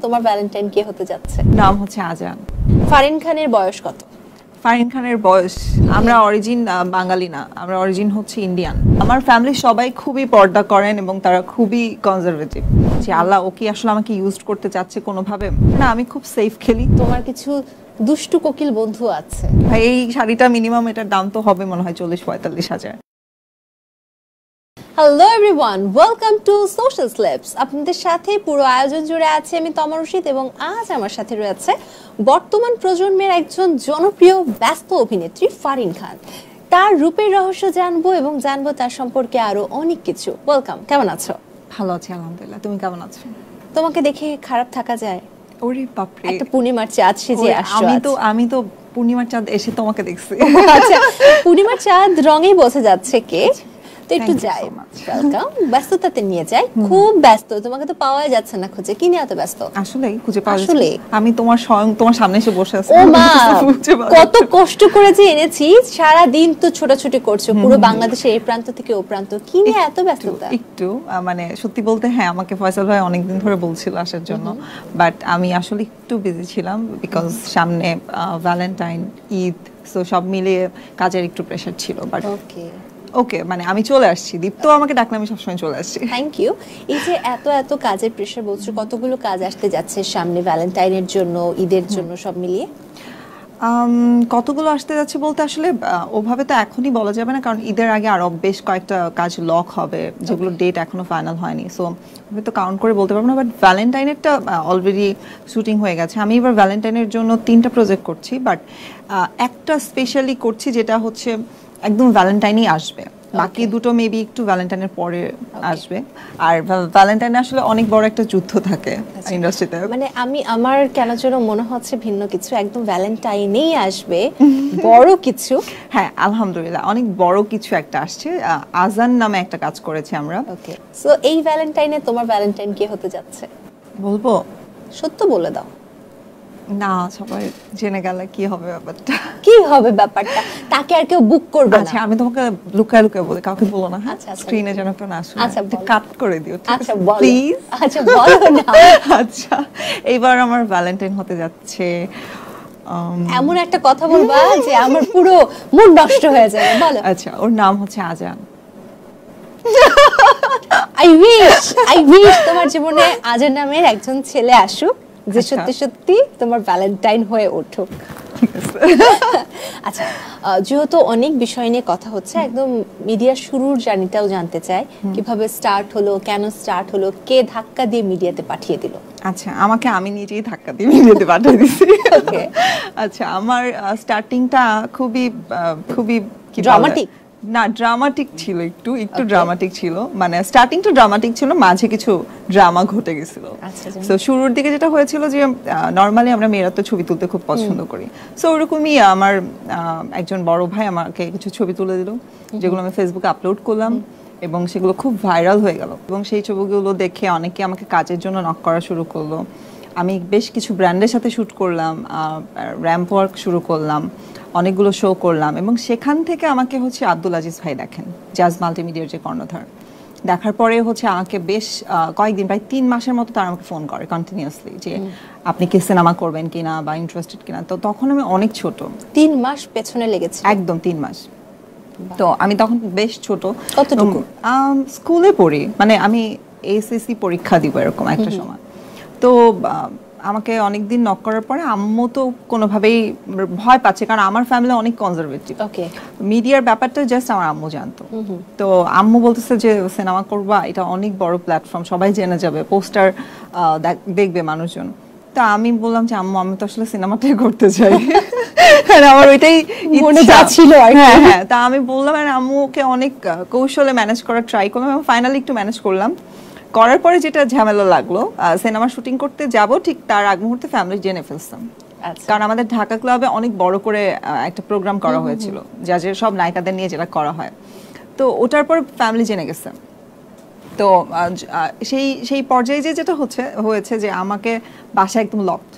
তোমার ভ্যালেন্টাইন কে হতে যাচ্ছে? নাম হচ্ছে আজান। ফারিন খানের বয়স কত? ফারিন খানের বয়স, আমরা অরিজিন বাঙালি না, আমরা অরিজিন হচ্ছে ইন্ডিয়ান। আমার ফ্যামিলি সবাই খুবই পর্দা করেন এবং তারা খুবই কনজারভেটিভ। যে আল্লাহ ও কি আসলে আমাকে ইউজ করতে চাচ্ছে কোনোভাবে না, আমি খুব সেফ খেলি। তোমার কিছু দুষ্টু কোকিল বন্ধু আছে? এই শাড়িটা মিনিমাম এটার দাম তো হবে মনে হয় 40-45 হাজার। Hello everyone, welcome to social slaps. আপনাদের সাথে পুরো আয়োজন জুড়ে আছে আমি তমা রশিদ এবং আজ আমার সাথে রয়েছে বর্তমান প্রজন্মের একজন জনপ্রিয় ব্যস্ত অভিনেত্রী ফারিন খান। তার রূপের রহস্য জানবো এবং জানবো তার সম্পর্কে আরো অনেক কিছু। ওয়েলকাম, কেমন আছো? ভালো আছি আলহামদুলিল্লাহ, তুমি কেমন আছো? তোমাকে দেখে খারাপ থাকা যায়? ওরে বাপরে, একটা পূর্ণিমার চাঁদ সেজে আসছো। আমি তো পূর্ণিমার চাঁদ এসে তোমাকে দেখছি। আচ্ছা, পূর্ণিমার চাঁদ রঙেই বোঝা যাচ্ছে কে। তো একটু যাই, ওয়েলকাম। ব্যস্ততাতে নিয়ে যাই, খুব ব্যস্ত, তোমাকে তো পাওয়াই যাচ্ছে না খুঁজে। কি নিয়ে এত ব্যস্ত? আসলেই খুঁজে পাওয়া যাচ্ছে না। আমি তোমার স্বয়ং তোমার সামনে এসে বসে আছি। ও মা, কত কষ্ট করে যে এনেছি, সারা দিন তো ছোটাছুটি করছো পুরো বাংলাদেশের এই প্রান্ত থেকে ও প্রান্ত। কি নিয়ে এত ব্যস্ততা? একটু মানে সত্যি বলতে হ্যাঁ, আমাকে ফয়সাল ভাই অনেকদিন ধরে বলছিল আসার জন্য, বাট আমি আসলে একটু বিজি ছিলাম বিকজ সামনে ভ্যালেন্টাইন, ঈদ, সো সব মিলিয়ে কাজের একটু প্রেসার ছিল। বাট ওকে, মানে আমি চলে আসছি। দীপ্ত আমাকে ডাকলে আমি সবসময় চলে আসছি। Thank you. এই যে এত কাজের প্রেসার বলছো, কতগুলো কাজ আসতে যাচ্ছে সামনে ভ্যালেন্টাইনের জন্য, ঈদের জন্য, সব মিলিয়ে? কতগুলো আসতে যাচ্ছে বলতে আসলে ওভাবে তো এখনই বলা যাবে না, কারণ ঈদের আগে আরো বেশ কয়েকটা কাজ লক হবে যেগুলো ডেট এখনো ফাইনাল হয়নি, সো আমি তো কাউন্ট করে বলতে পারবো না। বাট ভ্যালেন্টাইনেরটা অলরেডি শুটিং হয়ে গেছে। আমি এবার ভ্যালেন্টাইনের জন্য 3টা প্রজেক্ট করছি, বাট একটা স্পেশালি করছি যেটা হচ্ছে একদম ভ্যালেন্টাইনই আসবে, বাকি দুটো মেবি একটু ভ্যালেন্টাইনের পরে আসবে। আর ভ্যালেন্টাইনে আসলে অনেক বড় একটা যুদ্ধ থাকে ইন্ডাস্ট্রিতে। মানে আমার কেন যেন মনে হচ্ছে ভিন্ন কিছু, একদম ভ্যালেন্টাইনেই আসবে বড় কিছু। হ্যাঁ আলহামদুলিল্লাহ, অনেক বড় কিছু একটা আসছে। আজান নামে একটা কাজ করেছি আমরা। ওকে, সো এই ভ্যালেন্টাইনে তোমার ভ্যালেন্টাইন কে হতে যাচ্ছে? বলবো? সত্য বলে দাও না, সবাই জেনে গেলে কি হবে ব্যাপারটা? কি হবে ব্যাপারটা? তাকে আর কেউ বুক করবে না? আচ্ছা, আমি তোমাকে লুকায় লুকায় বলি, কাউকে বলো না। আচ্ছা, স্ক্রিনে যেন কেউ না শুনে। আচ্ছা, কাট করে দিও আচ্ছা, বলো প্লিজ। আচ্ছা, বলো না। আচ্ছা, এইবার আমার ভ্যালেন্টাইন হতে যাচ্ছে এমন একটা কথা বলবা যে আমার পুরো মুড নষ্ট হয়ে যাবে। বলো। আচ্ছা, ওর নাম হচ্ছে আজান। আই উইশ তোমার জীবনে আজান নামের একজন ছেলে আসুক যে সত্যি সত্যি তোমার ভ্যালেন্টাইন হয়ে উঠুক। আচ্ছা, যেহেতু অনেক বিষয় নিয়ে কথা হচ্ছে, একদম মিডিয়ার শুরুর জার্নিটাও জানতে চাই। কিভাবে স্টার্ট হলো, কেন স্টার্ট হলো, কে ধাক্কা দিয়ে মিডিয়াতে পাঠিয়ে দিল? আচ্ছা, আমি নিজেই ধাক্কা দিয়ে মিডিয়াতে পাঠিয়ে দিয়েছি। আচ্ছা, আমার স্টার্টিংটা খুবই ড্রামাটিক না, ড্রামাটিক ছিল, একটু ড্রামাটিক ছিল। মানে স্টার্টিংটা ড্রামাটিক ছিল, মাঝে কিছু ড্রামা ঘটে গেছিল। সো শুরুর দিকে যেটা হয়েছিল যে নরমালি আমরা মেয়েরা তো ছবি তুলতে খুব পছন্দ করি, সো ওরকমই আমার একজন বড় ভাই আমাকে কিছু ছবি তুলে দিল, যেগুলো আমি ফেসবুকে আপলোড করলাম এবং সেগুলো খুব ভাইরাল হয়ে গেল। এবং সেই ছবিগুলো দেখে অনেকে আমাকে কাজের জন্য নক করা শুরু করলো। আমি বেশ কিছু ব্র্যান্ডের সাথে শ্যুট করলাম, র্যাম্প ওয়ার্ক শুরু করলাম, অনেকগুলো শো করলাম এবং সেখান থেকে আমাকে হচ্ছে আব্দুল আজিজ ভাই দেখেন, জাজ মাল্টিমিডিয়ার যে কর্ণধার। দেখার পরে হচ্ছে আমাকে বেশ কয়েকদিন, প্রায় 3 মাসের মতো তারা আমাকে ফোন করে কন্টিনিউয়াসলি যে আপনি কি সিনেমা করবেন কিনা বা ইন্টারেস্টেড কিনা। তো তখন আমি অনেক ছোট। 3 মাস পেছনে লেগেছে? একদম 3 মাস। তো আমি তখন বেশ ছোট। কতটুকু? স্কুলে পড়ি, মানে আমি এসএসসি পরীক্ষা দিব এরকম একটা সময়। তো আমাকে অনেকদিন নক করার পরে আম্মু তো কোনোভাবেই ভয় পাচ্ছে, কারণ আমার ফ্যামিলি অনেক কনজারভেটিভ। মিডিয়ার ব্যাপারটা জাস্ট আমার আম্মু জানতো। তো আম্মু বলতেছে যে সিনেমা করবা, এটা অনেক বড় প্ল্যাটফর্ম, সবাই জেনে যাবে, পোস্টার দেখবে মানুষজন। তো আমি বললাম যে আম্মু, আমি তো আসলে সিনেমাটাই করতে চাই, আমার ওইটাই মনে যাচ্ছিল। হ্যাঁ, তা আমি বললাম, আর আম্মুকে অনেক কৌশলে ম্যানেজ করার ট্রাই করলাম এবং ফাইনালি একটু ম্যানেজ করলাম। করার পরে যেটা ঝামেলা লাগলো, সিনেমা শুটিং করতে যাব ঠিক তার আগ মুহূর্তে ফ্যামিলি জেনে ফেলতাম। কারণ আমাদের ঢাকা ক্লাবে অনেক বড় করে একটা প্রোগ্রাম করা হয়েছিল, যে সব নায়িকাদের নিয়ে যেটা করা হয়। তো ওটার পর ফ্যামিলি জেনে গেছে। তো সেই পর্যায়ে যেটা হয়েছে যে আমাকে বাসায় একদম লকড,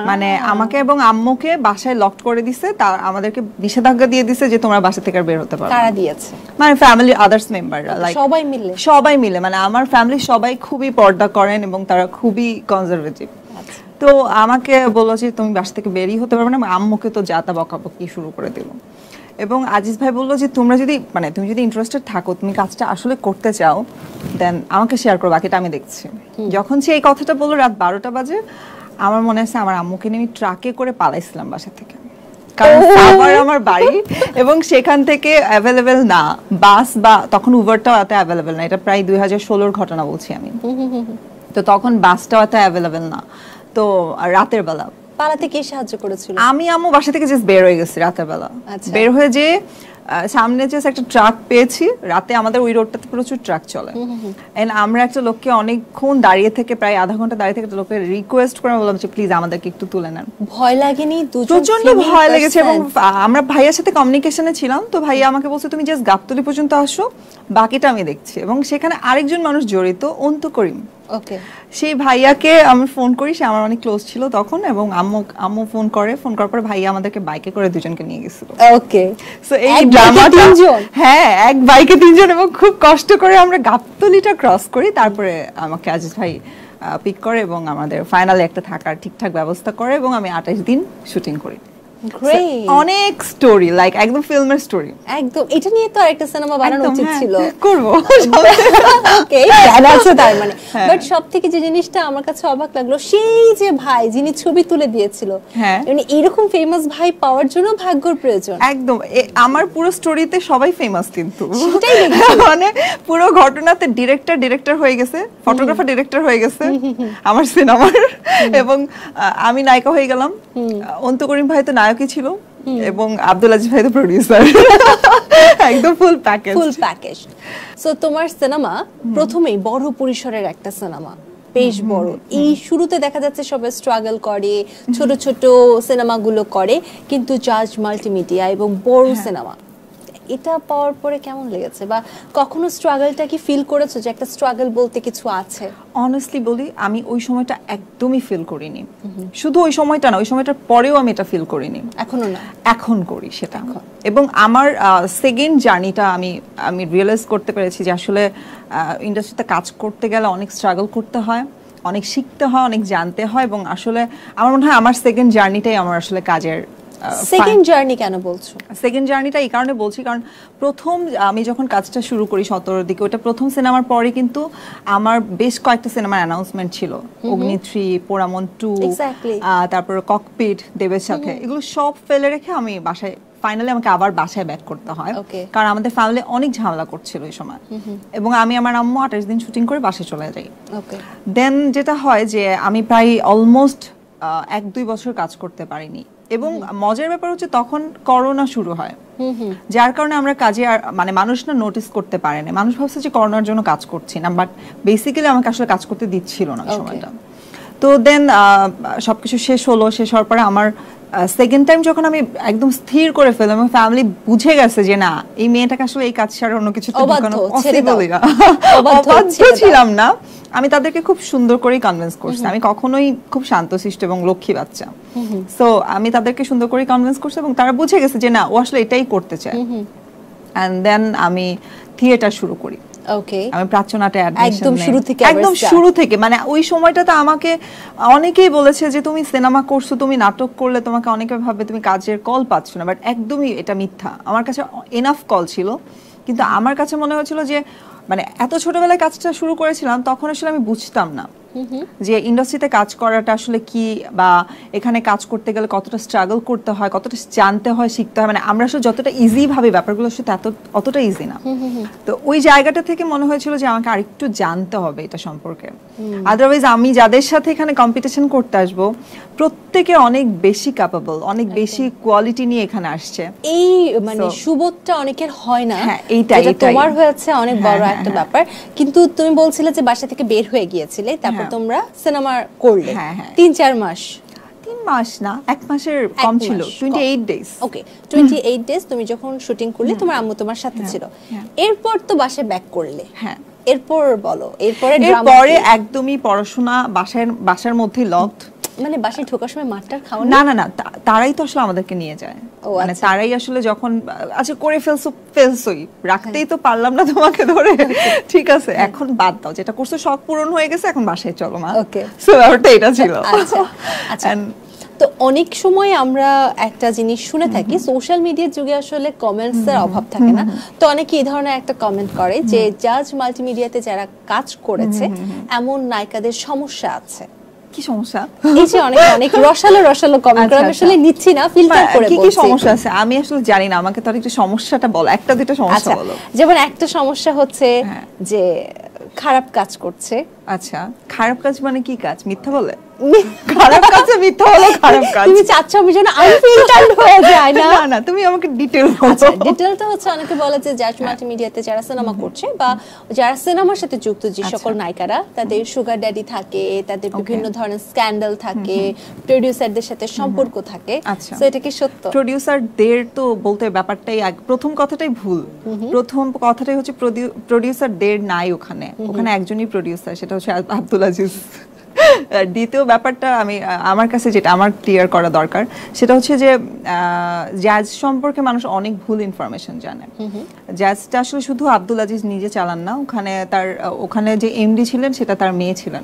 মানে আমাকে এবং আম্মুকে বাসায় লক করে দিছে, তার আমাদেরকে নিষেধাজ্ঞা দিয়ে দিছে যে তোমরা বাসা থেকে বের হতে পারবে। কারা দিয়েছে? মানে ফ্যামিলি আদার্স মেম্বাররা, লাইক সবাই মিলে। মানে আমার ফ্যামিলি সবাই খুবই পর্দা করেন এবং তারা খুবই কনজারভেটিভ। তো আমাকে বললো যে তুমি বাসা থেকে বেরিয়ে হতে পারবে না, আম্মুকে তো যাতা বকাবকি শুরু করে দিল। এবং আজিজ ভাই বললো যে তোমরা যদি তুমি যদি ইন্টারেস্টেড থাকো, তুমি কাজটা আসলে করতে চাও, দেন আমাকে শেয়ার করো, বাকিটা আমি দেখছি। যখন সে এই কথাটা বললো রাত 12টা বাজে, আমার মনে আছে আমার আম্মুকে নিয়ে আমি ট্রাকে করে পালাইছিলাম বাসা থেকে, কারণ সাভার আমার বাড়ি এবং সেখান থেকে অ্যাভেলেবেল না বাস, বা তখন উবারটাও এত অ্যাভেলেবেল না, এটা প্রায় 2016-র ঘটনা বলছি আমি। তো তখন বাসটাও এত অ্যাভেলেবেল না। তো রাতের বেলা পালাতে কে সাহায্য করেছিল? আমি আম্মু বাসা থেকে জাস্ট বের হয়ে গেছি রাতের বেলা। বের হয়ে যে সামনে জাস্ট একটা ট্রাক পেয়েছি, রাতে আমাদের ওই রোডটাতে প্রচুর ট্রাক চলে, এন্ড আমরা একটা লোককে অনেকক্ষণ দাঁড়িয়ে থেকে, প্রায় আধা ঘন্টা দাঁড়িয়ে থেকে একটা লোককে রিকোয়েস্ট করে বললাম যে প্লিজ আমাদেরকে একটু তুলে নেন। ভয় লাগেনি? প্রচন্ড ভয় লেগেছে। এবং আমরা ভাইয়ার সাথে কমিউনিকেশনে ছিলাম, তো ভাইয়া আমাকে বলছে তুমি জাস্ট গাবতলী পর্যন্ত আসো, বাকিটা আমি দেখছি। এবং সেখানে আরেকজন মানুষ জড়িত, অন্তু করিম, সেই ভাইয়াকে আমি ফোন করি, সে আমার অনেক ক্লোজ ছিল তখন, এবং আম্মু ফোন করার পর ভাইয়া আমাদেরকে বাইকে করে দুজনকে নিয়ে গেছিল। ওকে, সো এই ড্রামাটা, হ্যাঁ এক বাইকে 3 জন, এবং খুব কষ্ট করে আমরা গাবতলীটা ক্রস করি, তারপরে আমাকে আজিজ ভাই পিক করে এবং আমাদের ফাইনালি একটা থাকার ঠিকঠাক ব্যবস্থা করে, এবং আমি 28 দিন শুটিং করি। অনেক স্টোরি, লাইক একদম ফিল্মের স্টোরি একদম। এটা নিয়ে তো আরেকটা সিনেমা বানানো উচিত ছিল, করব। ওকে, জানা আছে তার মানে। বাট সবথেকে যে জিনিসটা আমার কাছে অবাক লাগলো, সেই যে ভাই যিনি ছবি তুলে দিয়েছিল, মানে এরকম ফেমাস ভাই পাওয়ার জন্য ভাগ্যর প্রয়োজন। একদম, আমার পুরো স্টোরিতে সবাই ফেমাস, কিন্তু মানে পুরো ঘটনাতে ডিরেক্টর হয়ে গেছে, ফটোগ্রাফার ডিরেক্টর হয়ে গেছে আমার সিনেমার, এবং আমি নায়িকা হয়ে গেলাম, অন্তু করিম ভাই তো নায়কই ছিল, এবং আব্দুল আজিজ ভাই তো প্রোডিউসার, একদম ফুল প্যাকেজ। সো তোমার সিনেমা প্রথমেই বড় পরিসরের একটা সিনেমা, বেশ বড়। এই শুরুতে দেখা যাচ্ছে সবাই স্ট্রাগল করে, ছোট ছোট সিনেমাগুলো করে, কিন্তু জাজ মাল্টিমিডিয়া এবং বড় সিনেমা, এটা পাওয়ার পরে কেমন লেগেছে? বা কখনো স্ট্রাগলটা কি ফিল করেছো যে একটা স্ট্রাগল বলতে কিছু আছে? অনেস্টলি বলি, আমি ওই সময়টা একদমই ফিল করিনি। শুধু ওই সময়টা না, ওই সময়টার পরেও আমি এটা ফিল করিনি, এখনো না, এখন করি সেটা। এবং আমার সেকেন্ড জার্নিটা আমি রিয়েলাইজ করতে পেরেছি যে আসলে ইন্ডাস্ট্রিতে কাজ করতে গেলে অনেক স্ট্রাগল করতে হয়, অনেক শিখতে হয়, অনেক জানতে হয়, এবং আসলে আমার মনে হয় আমার সেকেন্ড জার্নিটাই আমার আসলে কাজের সেকেন্ড জার্নি। কেন বলছো সেকেন্ড জার্নিটা? এই কারণে বলছি, কারণ প্রথম আমি যখন কাজটা শুরু করি 17-র দিকে, ওটা প্রথম সিনেমার পরে কিন্তু আমার বেশ কয়েকটা সিনেমার অ্যানাউন্সমেন্ট ছিল, অগ্নি-3, পোড়ামন 2, তারপর ককপিট দেবের সাথে, এগুলো সব ফেলে রেখে আমি বাসায়, ফাইনালি আমাকে আবার বাসায় ব্যাক করতে হয়, কারণ আমাদের ফ্যামিলি অনেক ঝামেলা করছিল এই সময়, এবং আমি আমার আম্মু 28 দিন শুটিং করে বাসায় চলে যাই। দেন যেটা হয় যে আমি প্রায় অলমোস্ট 1-2 বছর কাজ করতে পারিনি, এবং মজার ব্যাপার হচ্ছে তখন করোনা শুরু হয়, যার কারণে আমরা কাজে মানে মানুষ না নোটিস করতে পারে না, মানুষ ভাবছে যে করোনার জন্য কাজ করছি না, বাট বেসিক্যালি আমাকে আসলে কাজ করতে দিচ্ছিল না সময়টা। তো দেন সবকিছু শেষ হওয়ার পরে আমার সেকেন্ড টাইম যখন আমি একদম স্থির করে ফেললাম, আমার ফ্যামিলি বুঝে গেছে যে না, এই মেয়েটাকে আসলে এই কাজ ছাড়া অন্য কিছু ছিলাম না, আমি তাদেরকে খুব সুন্দর করেই কনভিন্স করছি। আমি কখনোই খুব শান্তশিষ্ট এবং লক্ষ্মী বাচ্চা, সো আমি তাদেরকে সুন্দর করে কনভিন্স করছি, এবং তারা বুঝে গেছে যে না, ও আসলে এটাই করতে চায়। এন্ড দেন আমি থিয়েটার শুরু করি। আমি প্রাচ্যনাটে একদম শুরু থেকে, মানে ওই সময়টাতে আমাকে অনেকেই বলেছে যে তুমি সিনেমা করছো, তুমি নাটক করলে তোমাকে অনেকে ভাবে তুমি কাজের কল পাচ্ছ না, বাট একদমই এটা মিথ্যা। আমার কাছে এনাফ কল ছিল, কিন্তু আমার কাছে মনে হয়েছিল যে মানে এত ছোটবেলায় কাজটা শুরু করেছিলাম, তখন আসলে আমি বুঝতাম না যে ইন্ডাস্ট্রিতে কাজ করাটা আসলে কি, বা এখানে কাজ করতে গেলে কতটা স্ট্রাগল করতে হয়, কতটা জানতে হয়, শিখতে হয়, মানে আমরা আসলে যতটা ইজি ভাবে ব্যাপারগুলো আসলে অতটা ইজি না। তো ওই জায়গাটা থেকে মনে হয়েছিল যে আমাকে আরেকটু জানতে হবে এটা সম্পর্কে, আদারওয়াইজ আমি যাদের সাথে এখানে কম্পিটিশন করতে আসবো প্রত্যেকে অনেক বেশি ক্যাপাবল, অনেক বেশি কোয়ালিটি নিয়ে এখানে আসছে। এই মানে সুবোধটা অনেকের হয় না, এটা তোমার হয়েছে অনেক বড় একটা ব্যাপার। কিন্তু তুমি বলছিলে যে বাসা থেকে বের হয়ে গিয়েছিলে, তারপর তোমরা সিনেমা করলে 3-4 মাস, 3 মাস না, 1 মাসের কম ছিল, 28 ডেজ। ওকে, 28 ডেজ তুমি যখন শুটিং করলে, তোমার আম্মু তোমার সাথে ছিল, এরপর তো বাসায় ব্যাক করলে। এরপর বলো, এরপরে একদমই পড়াশোনা বাসার মধ্যে লকড, মানে বাসায় ঢোকার সময় মারটার খাওয়া না না না, তারাই তো আসলে আমাদেরকে নিয়ে যায়, মানে তারাই আসলে যখন আচ্ছা করে ফেলছোই, রাখতেই তো পারলাম না তোমাকে ধরে, ঠিক আছে এখন বাদ দাও, যেটা করছো শখ পূরণ হয়ে গেছে, এখন বাসায় চলো মা। ওকে, সো ব্যাপারটা এটা ছিল। আচ্ছা তো অনেক সময় আমরা একটা জিনিস শুনে থাকি, সোশ্যাল মিডিয়ার যুগে আসলে কমেন্টস এর অভাব থাকে না, তো অনেকে এই ধরনের একটা কমেন্ট করে যে জাজ মাল্টিমিডিয়াতে যারা কাজ করেছে এমন নায়িকাদের সমস্যা আছে। কি সমস্যা? এই যে অনেক অনেক রসালো কমেন্ট করে, আমি আসলে নিচ্ছি না, ফিল্টার করে বলছি। কি সমস্যা আছে আমি আসলে জানি না, আমাকে তো একটু সমস্যাটা বলো, একটা দুটো সমস্যা বলো। যেমন একটা সমস্যা হচ্ছে যে খারাপ কাজ করছে। আচ্ছা, খারাপ কাজ মানে কি কাজ? মিথ্যা বলে? খারাপ কাজে মিথ্যা বলে খারাপ কাজ? তুমি চাচ্ছ আমি যেন আনফিল্টার্ড হয়ে যায় না? না না, তুমি আমাকে ডিটেইল বলো। আচ্ছা, ডিটেইলটা হচ্ছে অনেকে বলে যে জাজ মাল্টিমিডিয়াতে যারা সিনেমা করছে বা যারা সিনেমার সাথে যুক্ত যে সকল নায়িকারা, তাদের সুগার ড্যাডি থাকে, তাদের বিভিন্ন ধরনের স্ক্যান্ডাল থাকে, প্রোডিউসারদের সাথে সম্পর্ক থাকে। সো এটা কি সত্য? প্রোডিউসারদের তো বলতে ব্যাপারটাই প্রথম কথাটাই ভুল। প্রথম কথাটাই হচ্ছে প্রোডিউসারদের নাই, ওখানে একজনই প্রোডিউসার, সেটা হচ্ছে আব্দুল আজিজ। দ্বিতীয় ব্যাপারটা আমার কাছে যেটা আমার ক্লিয়ার করা দরকার, সেটা হচ্ছে যে জাজ সম্পর্কে মানুষ অনেক ভুল ইনফরমেশন জানে। জাজটা আসলে শুধু আব্দুল আজিজ নিজে চালান না, ওখানে যে এমডি ছিলেন সেটা তার মেয়ে ছিলেন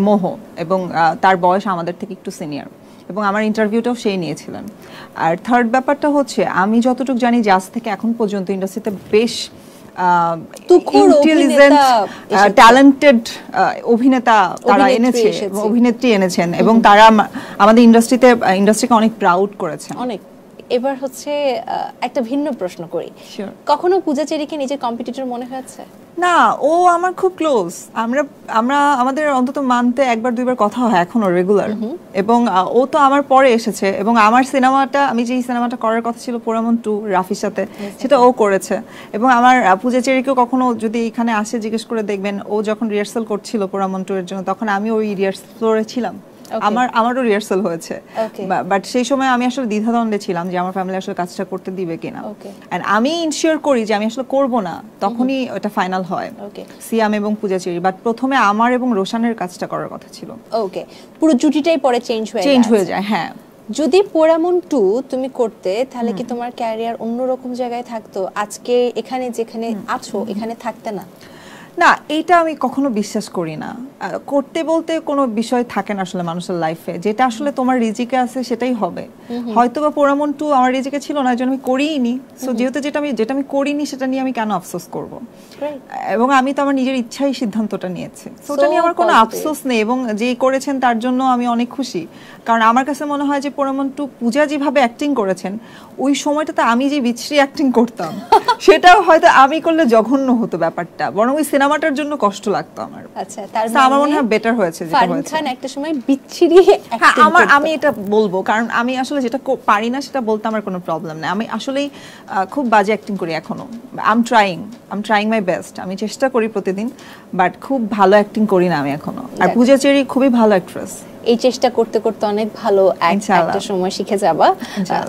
মোহ, এবং তার বয়স আমাদের থেকে একটু সিনিয়র, এবং আমার ইন্টারভিউটাও সেই নিয়েছিলেন। আর থার্ড ব্যাপারটা হচ্ছে আমি যতটুকু জানি জাজ থেকে এখন পর্যন্ত ইন্ডাস্ট্রিতে বেশ ইন্টেলিজেন্ট ট্যালেন্টেড অভিনেতা তারা অভিনেত্রী এনেছেন, এবং তারা আমাদের ইন্ডাস্ট্রিকে অনেক প্রাউড করেছেন। অনেক। এবার হচ্ছে একটা ভিন্ন প্রশ্ন করি, কখনো পূজা চেরিকে নিজের কম্পিটিটর মনে হয়েছে? না, ও আমার খুব ক্লোজ, আমরা আমাদের অন্তত মানতে একবার দুইবার কথা হয় এখনো রেগুলার, এবং ও তো আমার পরে এসেছে, এবং আমার সিনেমাটা, আমি যেই সিনেমাটা করার কথা ছিল পোড়ামন 2 রাফির সাথে, সেটা ও করেছে। এবং আমার পূজা চেরিকেও কখনো যদি এখানে আসে জিজ্ঞেস করে দেখবেন, ও যখন রিহার্সাল করছিল পোড়ামন 2 এর জন্য, তখন আমি ওই রিহার্সাল ফ্লোরে ছিলাম, আমারও রিহার্সাল হয়েছে, বাট সেই সময় আমি আসলে দ্বিধাদ্বন্দ্বে ছিলাম যে আমার ফ্যামিলি আসলে কাজটা করতে দিবে কিনা, এন্ড আমি ইনশিওর করি যে আমি আসলে করব না, তখনই ওটা ফাইনাল হয় সিয়াম এবং পূজা চেরি। বাট প্রথমে আমার এবং রোশানের কাজটা করার কথা ছিল। ওকে, পুরো জুটিটাই পরে চেঞ্জ হয়ে যায়। হ্যাঁ, যদি পোড়ামন 2 তুমি করতে, তাহলে কি তোমার ক্যারিয়ার অন্যরকম জায়গায় থাকতো? আজকে এখানে যেখানে আছো এখানে থাকতে না? না, এটা আমি কখনো বিশ্বাস করি না। করতে বলতে কোনো বিষয় থাকে না আসলে মানুষের লাইফে, যেটা আসলে তোমার রিজিকে আছে সেটাই হবে। হয়তো বা পোড়ামন 2 আমার রিজিকে ছিল না, জন্য আমি করিনি। সো যেহেতু যেটা আমি করিনি, সেটা নিয়ে আমি কেন আফসোস করব? এবং আমি তো আমার নিজের ইচ্ছাই সিদ্ধান্তটা নিয়েছি, ওটা নিয়ে আমার কোনো আফসোস নেই, এবং যে করেছেন তার জন্য আমি অনেক খুশি। কারণ আমার কাছে মনে হয় যে পোড়ামন 2 পূজা যেভাবে অ্যাক্টিং করেছেন, ওই সময়টাতে আমি যে বিশ্রী অ্যাক্টিং করতাম, সেটা হয়তো আমি করলে জঘন্য হতো ব্যাপারটা, বরং ওই সিনেমাটার জন্য কষ্ট লাগতো আমার। আচ্ছা, তার মানে আমার মনে হয় বেটার হয়েছে যেটা হয়েছে। ফারহান খান একটা সময় বিচ্ছিরি অ্যাক্টিং করতেন। আমি এটা বলবো, কারণ আমি আসলে যেটা পারি না সেটা বলতে আমার কোনো প্রবলেম নেই। আমি আসলেই খুব বাজে অ্যাক্টিং করি এখনো। I am trying my best, আমি চেষ্টা করি প্রতিদিন, বাট খুব ভালো অ্যাক্টিং করি না আমি এখনো। আর পূজা চেরি খুবই ভালো অ্যাক্ট্রেস, এই চেষ্টা করতে করতে অনেক ভালো একটা সময় শিখে যাবা।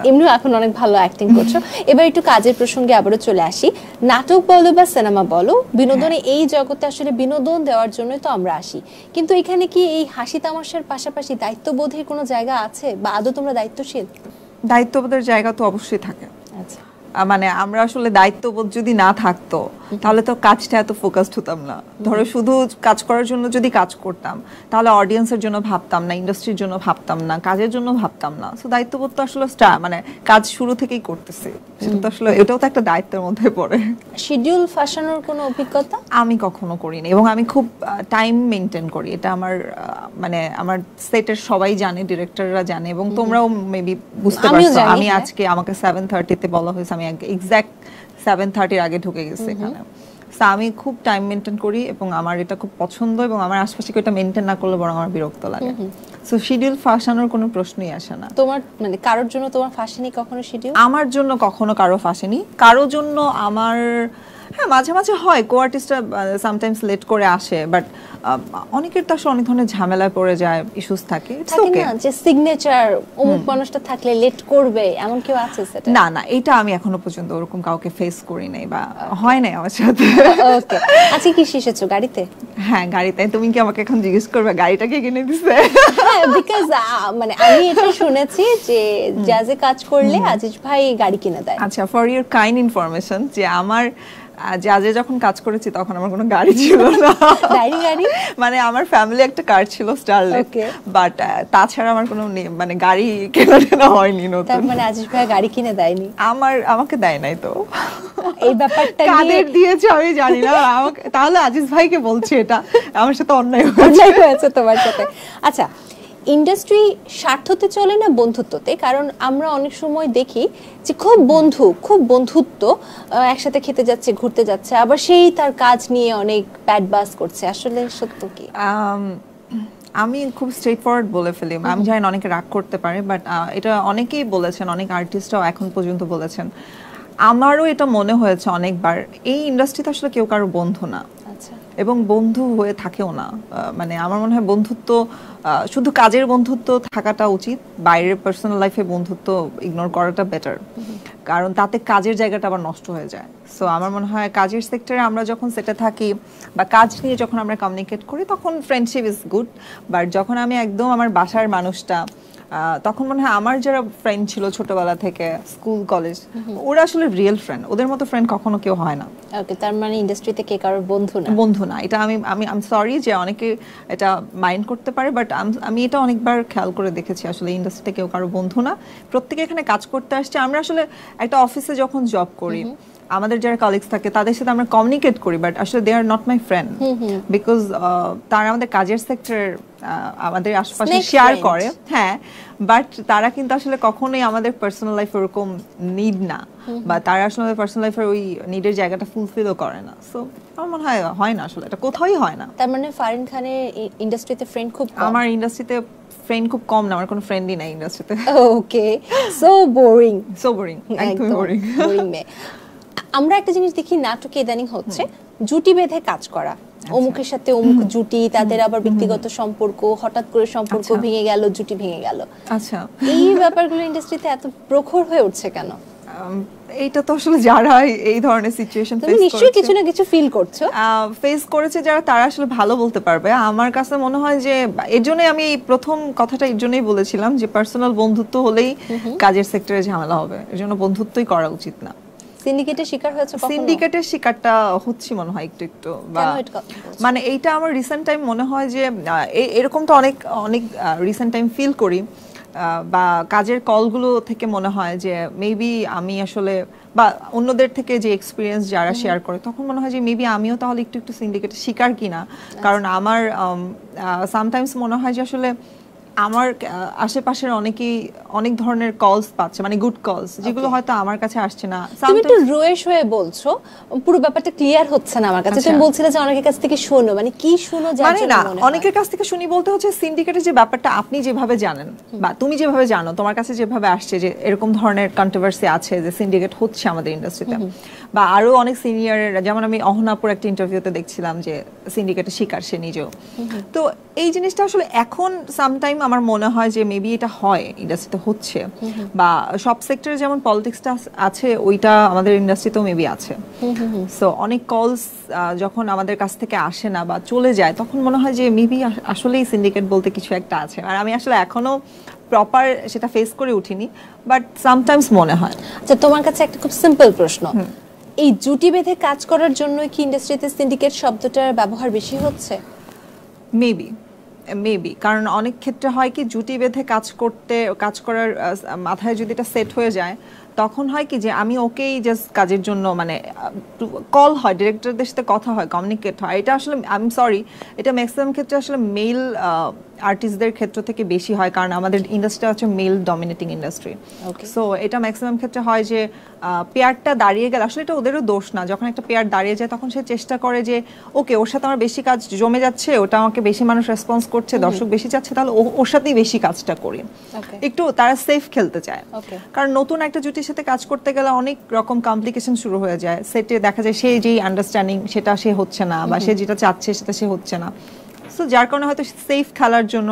এমনিও এখন অনেক ভালো অ্যাক্টিং করছো। এবার একটু কাজের প্রসঙ্গে আবারও চলে আসি। নাটক বলো বা সিনেমা বলো, বিনোদনে এই জগতে আসলে বিনোদন দেওয়ার জন্যই তো আমরা আসি, কিন্তু এখানে কি এই হাসি তামাশার পাশাপাশি দায়িত্ববোধের কোনো জায়গা আছে, বা আদৌ তোমরা দায়িত্বশীল? দায়িত্ববোধের জায়গা তো অবশ্যই থাকে। আচ্ছা, মানে আমরা আসলে দায়িত্ববোধ যদি না থাকতো, তাহলে তো কাজটা এত ফোকাসড হতাম না। ধরো শুধু কাজ করার জন্য যদি কাজ করতাম, তাহলে অডিয়েন্সের জন্য ভাবতাম না, ইন্ডাস্ট্রির জন্য ভাবতাম না, কাজের জন্য ভাবতাম না। সো দায়িত্ববোধ তো আসলে মানে কাজ শুরু থেকেই করতেছি, সেটা তো আসলে এটাও তো একটা দায়িত্বের মধ্যে পড়ে। শিডিউল ফাঁসানোর কোনো অভিজ্ঞতা আমি কখনো করিনি, এবং আমি খুব টাইম মেনটেন করি। এটা আমার মানে আমার সেটের সবাই জানে, ডিরেক্টররা জানে, এবং তোমরাও মেবি বুঝতে পারছো। আমি আজকে আমাকে 7:30 বলা হয়েছে, আমি একজ্যাক্ট 7:30 আগে ঢুকে গেছি এখানে। আমি খুব টাইম মেনটেন করি, এবং আমার এটা খুব পছন্দ, এবং আমার আশপাশে এটা মেনটেন না করলে বরং আমার বিরক্ত লাগে। সো শিডিউল ফাঁসানোর কোনো প্রশ্নই আসে না। তোমার মানে কারোর জন্য তোমার ফাঁসেনি কখনো শিডিউল? আমার জন্য কখনো কারো ফাঁসেনি, কারোর জন্য আমার হ্যাঁ মাঝে মাঝে হয়, কো আর্টিস্টরা সামটাইমস লেট করে আসে, বাট অনেকের তো আসলে অনেক ধরনের ঝামেলায় পড়ে যায়, ইস্যুস থাকে, ইটস ওকে। না যে সিগনেচার অমুক মানুষটা থাকলে লেট করবে এমন কেউ আছে সেটা? না না, এটা আমি এখনো পর্যন্ত ওরকম কাউকে ফেস করি নাই বা হয় নাই আমার সাথে। ওকে, আজকে কি শিখেছো গাড়িতে? হ্যাঁ গাড়িতে। তুমি কি আমাকে এখন জিজ্ঞেস করবে গাড়িটা কে কিনে দিছে? হ্যাঁ, বিকজ মানে আমি এটা শুনেছি যে জাজে কাজ করলে আজিজ ভাই গাড়ি কিনে দেয়। আচ্ছা, ফর ইউর কাইন্ড ইনফরমেশন, যে আমার জাজে যখন কাজ করেছি তখন আমার কোনো গাড়ি ছিল না। গাড়ি মানে আমার ফ্যামিলি একটা কার ছিল স্টারলেট, বাট তাছাড়া আমার কোনো মানে গাড়ি কেনা হয়নি নতুন। তার মানে আজিজ ভাই গাড়ি কিনে দেয়নি? আমাকে দেয় নাই তো। এই ব্যাপারটা কাদের দিয়েছে আমি জানি না, আমাকে তাহলে আজিজ ভাইকে বলছি, এটা আমার সাথে অন্যায় হয়েছে তোমার সাথে। আচ্ছা, ইন্ডাস্ট্রি স্বার্থতে চলে না বন্ধুত্বতে? কারণ আমরা অনেক সময় দেখি যে খুব বন্ধুত্ব, একসাথে খেতে যাচ্ছে, ঘুরতে যাচ্ছে, আবার সেই তার কাজ নিয়ে অনেক ব্যাড বাস করছে। আসলে সত্য কি? আমি খুব স্ট্রেট ফরওয়ার্ড বলে ফেলি, আমি জানি না অনেকে রাগ করতে পারে, বাট এটা অনেকেই বলেছেন, অনেক আর্টিস্টরাও এখন পর্যন্ত বলেছেন, আমারও এটা মনে হয়েছে অনেকবার, এই ইন্ডাস্ট্রিতে আসলে কেউ কারো বন্ধু না, এবং বন্ধু হয়ে থাকেও না। মানে আমার মনে হয় বন্ধুত্ব শুধু কাজের বন্ধুত্ব থাকাটা উচিত, বাইরের পার্সোনাল লাইফে বন্ধুত্ব ইগনোর করাটা বেটার, কারণ তাতে কাজের জায়গাটা আবার নষ্ট হয়ে যায়। সো আমার মনে হয় কাজের সেক্টরে আমরা যখন সেটে থাকি বা কাজ নিয়ে যখন আমরা কমিউনিকেট করি তখন ফ্রেন্ডশিপ ইজ গুড, বাট যখন আমি একদম আমার বাসার মানুষটা, তখন মনে হয় আমার যারা ফ্রেন্ড ছিল ছোটবেলা থেকে, স্কুল কলেজ, ওরা আসলে রিয়েল ফ্রেন্ড, ওদের মতো ফ্রেন্ড কখনো কেউ হয় না। ওকে, তার মানে ইন্ডাস্ট্রিতে কে কারোর বন্ধু না, এটা আমি সরি যে অনেকে এটা মাইন্ড করতে পারে, বাট আমি এটা অনেকবার খেয়াল করে দেখেছি, আসলে ইন্ডাস্ট্রিতে কেউ কারো বন্ধু না, প্রত্যেকে এখানে কাজ করতে আসছে। আমরা আসলে একটা অফিসে যখন জব করি, আমাদের যারা কলিগস থাকে তাদের সাথে আমরা কমিউনিকেট করি, বাট আসলে they are not my friend, because তারা আমাদের কাজের সেক্টর আমাদের আশেপাশে শেয়ার করে, হ্যাঁ, বাট তারা কিন্তু আসলে কখনোই আমাদের পার্সোনাল লাইফ ওরকম নিড না, বা তারা আসলে আমাদের পার্সোনাল লাইফের ওই নিডের জায়গাটা ফুলফিলও করে না। সো আমার মনে হয় না, আসলে এটা কোথাওই হয় না। তার মানে ফারিন খানের ইন্ডাস্ট্রিতে ফ্রেন্ড খুব কম? আমার ইন্ডাস্ট্রিতে ফ্রেন্ড খুব কম না, আমার কোনো ফ্রেন্ডই নাই ইন্ডাস্ট্রিতে। ওকে, সো বোরিং, একদম বোরিং। আমরা একটা জিনিস দেখি নাটকে ইদানিং হচ্ছে জুটি বেঁধে কাজ করা, অমুকের সাথে অমুক জুটি, তাদের আবার ব্যক্তিগত সম্পর্ক, হঠাৎ করে সম্পর্ক ভেঙে গেল, জুটি ভেঙে গেল। আচ্ছা, এই ব্যাপারগুলো ইন্ডাস্ট্রিতে এত প্রখর হয়ে উঠছে কেন? এইটা তো আসলে যারা এই ধরনের সিচুয়েশন ফেস করছে, নিশ্চয়ই কিছু না কিছু ফিল করছো, ফেস করেছে যারা, তারা আসলে ভালো বলতে পারবে। আমার কাছে মনে হয় যে এর জন্যই আমি প্রথম কথাটা এর জন্যই বলেছিলাম যে পার্সোনাল বন্ধুত্ব হলেই কাজের সেক্টরে ঝামেলা হবে, এর জন্য বন্ধুত্বই করা উচিত না। সিন্ডিকেটের শিকার হয়েছে কখনো? সিন্ডিকেটের শিকারটা হচ্ছে মনে হয় একটু, মানে এইটা আমার রিসেন্ট টাইম মনে হয় যে এরকমটা অনেক রিসেন্ট টাইম ফিল করি, বা কাজের কলগুলো থেকে মনে হয় যে মেবি আমি আসলে, বা অন্যদের থেকে যে এক্সপিরিয়েন্স যারা শেয়ার করে, তখন মনে হয় যে মেবি আমিও তাহলে একটু সিন্ডিকেটের শিকার কিনা, কারণ আমার সামটাইমস মনে হয় যে আসলে আমার আশেপাশের অনেকেই অনেক ধরনের কলস পাচ্ছে, মানে গুড কলস, যেগুলো হয়তো আমার কাছে আসছে না। তুমি একটু রোয়েশ হয়ে বলছো, পুরো ব্যাপারটা ক্লিয়ার হচ্ছে না আমার কাছে। তুমি বলছিলে যে অনেকের কাছ থেকে শোনো, মানে কি শোনো? মানে না, অনেকের কাছ থেকে শুনি বলতে হচ্ছে সিন্ডিকেটের যে ব্যাপারটা আপনি যেভাবে জানেন বা তুমি যেভাবে জানো, তোমার কাছে যেভাবে আসছে যে এরকম ধরনের কন্ট্রোভার্সি আছে যে সিন্ডিকেট হচ্ছে আমাদের ইন্ডাস্ট্রিতে, বা আরো অনেক সিনিয়র, যেমন আমি অহনাপুর একটা ইন্টারভিউতে দেখছিলাম যে সিন্ডিকেটের শিকার সে নিজেও। তো এই জিনিসটা আসলে এখন সামটাইম আমার মনে হয় যে মেবি এটা হয়, ইন্ডাস্ট্রিতে হচ্ছে, বা সব সেক্টরে যেমন পলিটিক্সটা আছে ওইটা আমাদের ইন্ডাস্ট্রিতেও মেবি আছে। সো অনেক কলস যখন আমাদের কাছ থেকে আসে না বা চলে যায়, তখন মনে হয় যে মেবি আসলেই সিন্ডিকেট বলতে কিছু একটা আছে, আর আমি আসলে এখনো প্রপার সেটা ফেস করে উঠিনি, বাট সামটাইমস মনে হয়। আচ্ছা, তোমার কাছে একটা খুব সিম্পল প্রশ্ন, এই জুটি বেঁধে কাজ করার জন্য কি ইন্ডাস্ট্রিতে সিন্ডিকেট শব্দটার ব্যবহার বেশি হচ্ছে? মেবি, কারণ অনেক ক্ষেত্রে হয় কি, জুটি বেঁধে কাজ করার মাথায় যদি এটা সেট হয়ে যায়, তখন হয় কি যে আমি ওকেই জাস্ট কাজের জন্য, মানে কল হয়, ডিরেক্টরদের সাথে কথা হয়, কমিউনিকেট হয়। এটা আসলে আমি সরি, এটা ম্যাক্সিমাম ক্ষেত্রে আসলে মেল আর্টিস্টদের ক্ষেত্র থেকে বেশি হয়, কারণ আমাদের ইন্ডাস্ট্রি হচ্ছে মেল ডমিনেটিং ইন্ডাস্ট্রি। সো এটা ম্যাক্সিমাম ক্ষেত্রে হয় যে পেয়ারটা দাঁড়িয়ে গেলে, আসলে এটা ওদেরও দোষ না, যখন একটা পেয়ার দাঁড়িয়ে যায় তখন সে চেষ্টা করে যে ওকে, ওর সাথে আমার বেশি কাজ জমে যাচ্ছে, ওটা আমাকে বেশি মানুষ রেসপন্স করছে, দর্শক বেশি যাচ্ছে, তাহলে ওর সাথেই বেশি কাজটা করি, একটু তারা সেফ খেলতে চায়। কারণ নতুন একটা জুটি আর্টিস্টের সাথে কাজ করতে গেলে অনেক রকম কমপ্লিকেশন শুরু হয়ে যায়, সেটে দেখা যায় সে যেই আন্ডারস্ট্যান্ডিং সেটা সে হচ্ছে না, বা সে যেটা চাচ্ছে সেটা সে হচ্ছে না। সো যার কারণে হয়তো সেফ খেলার জন্য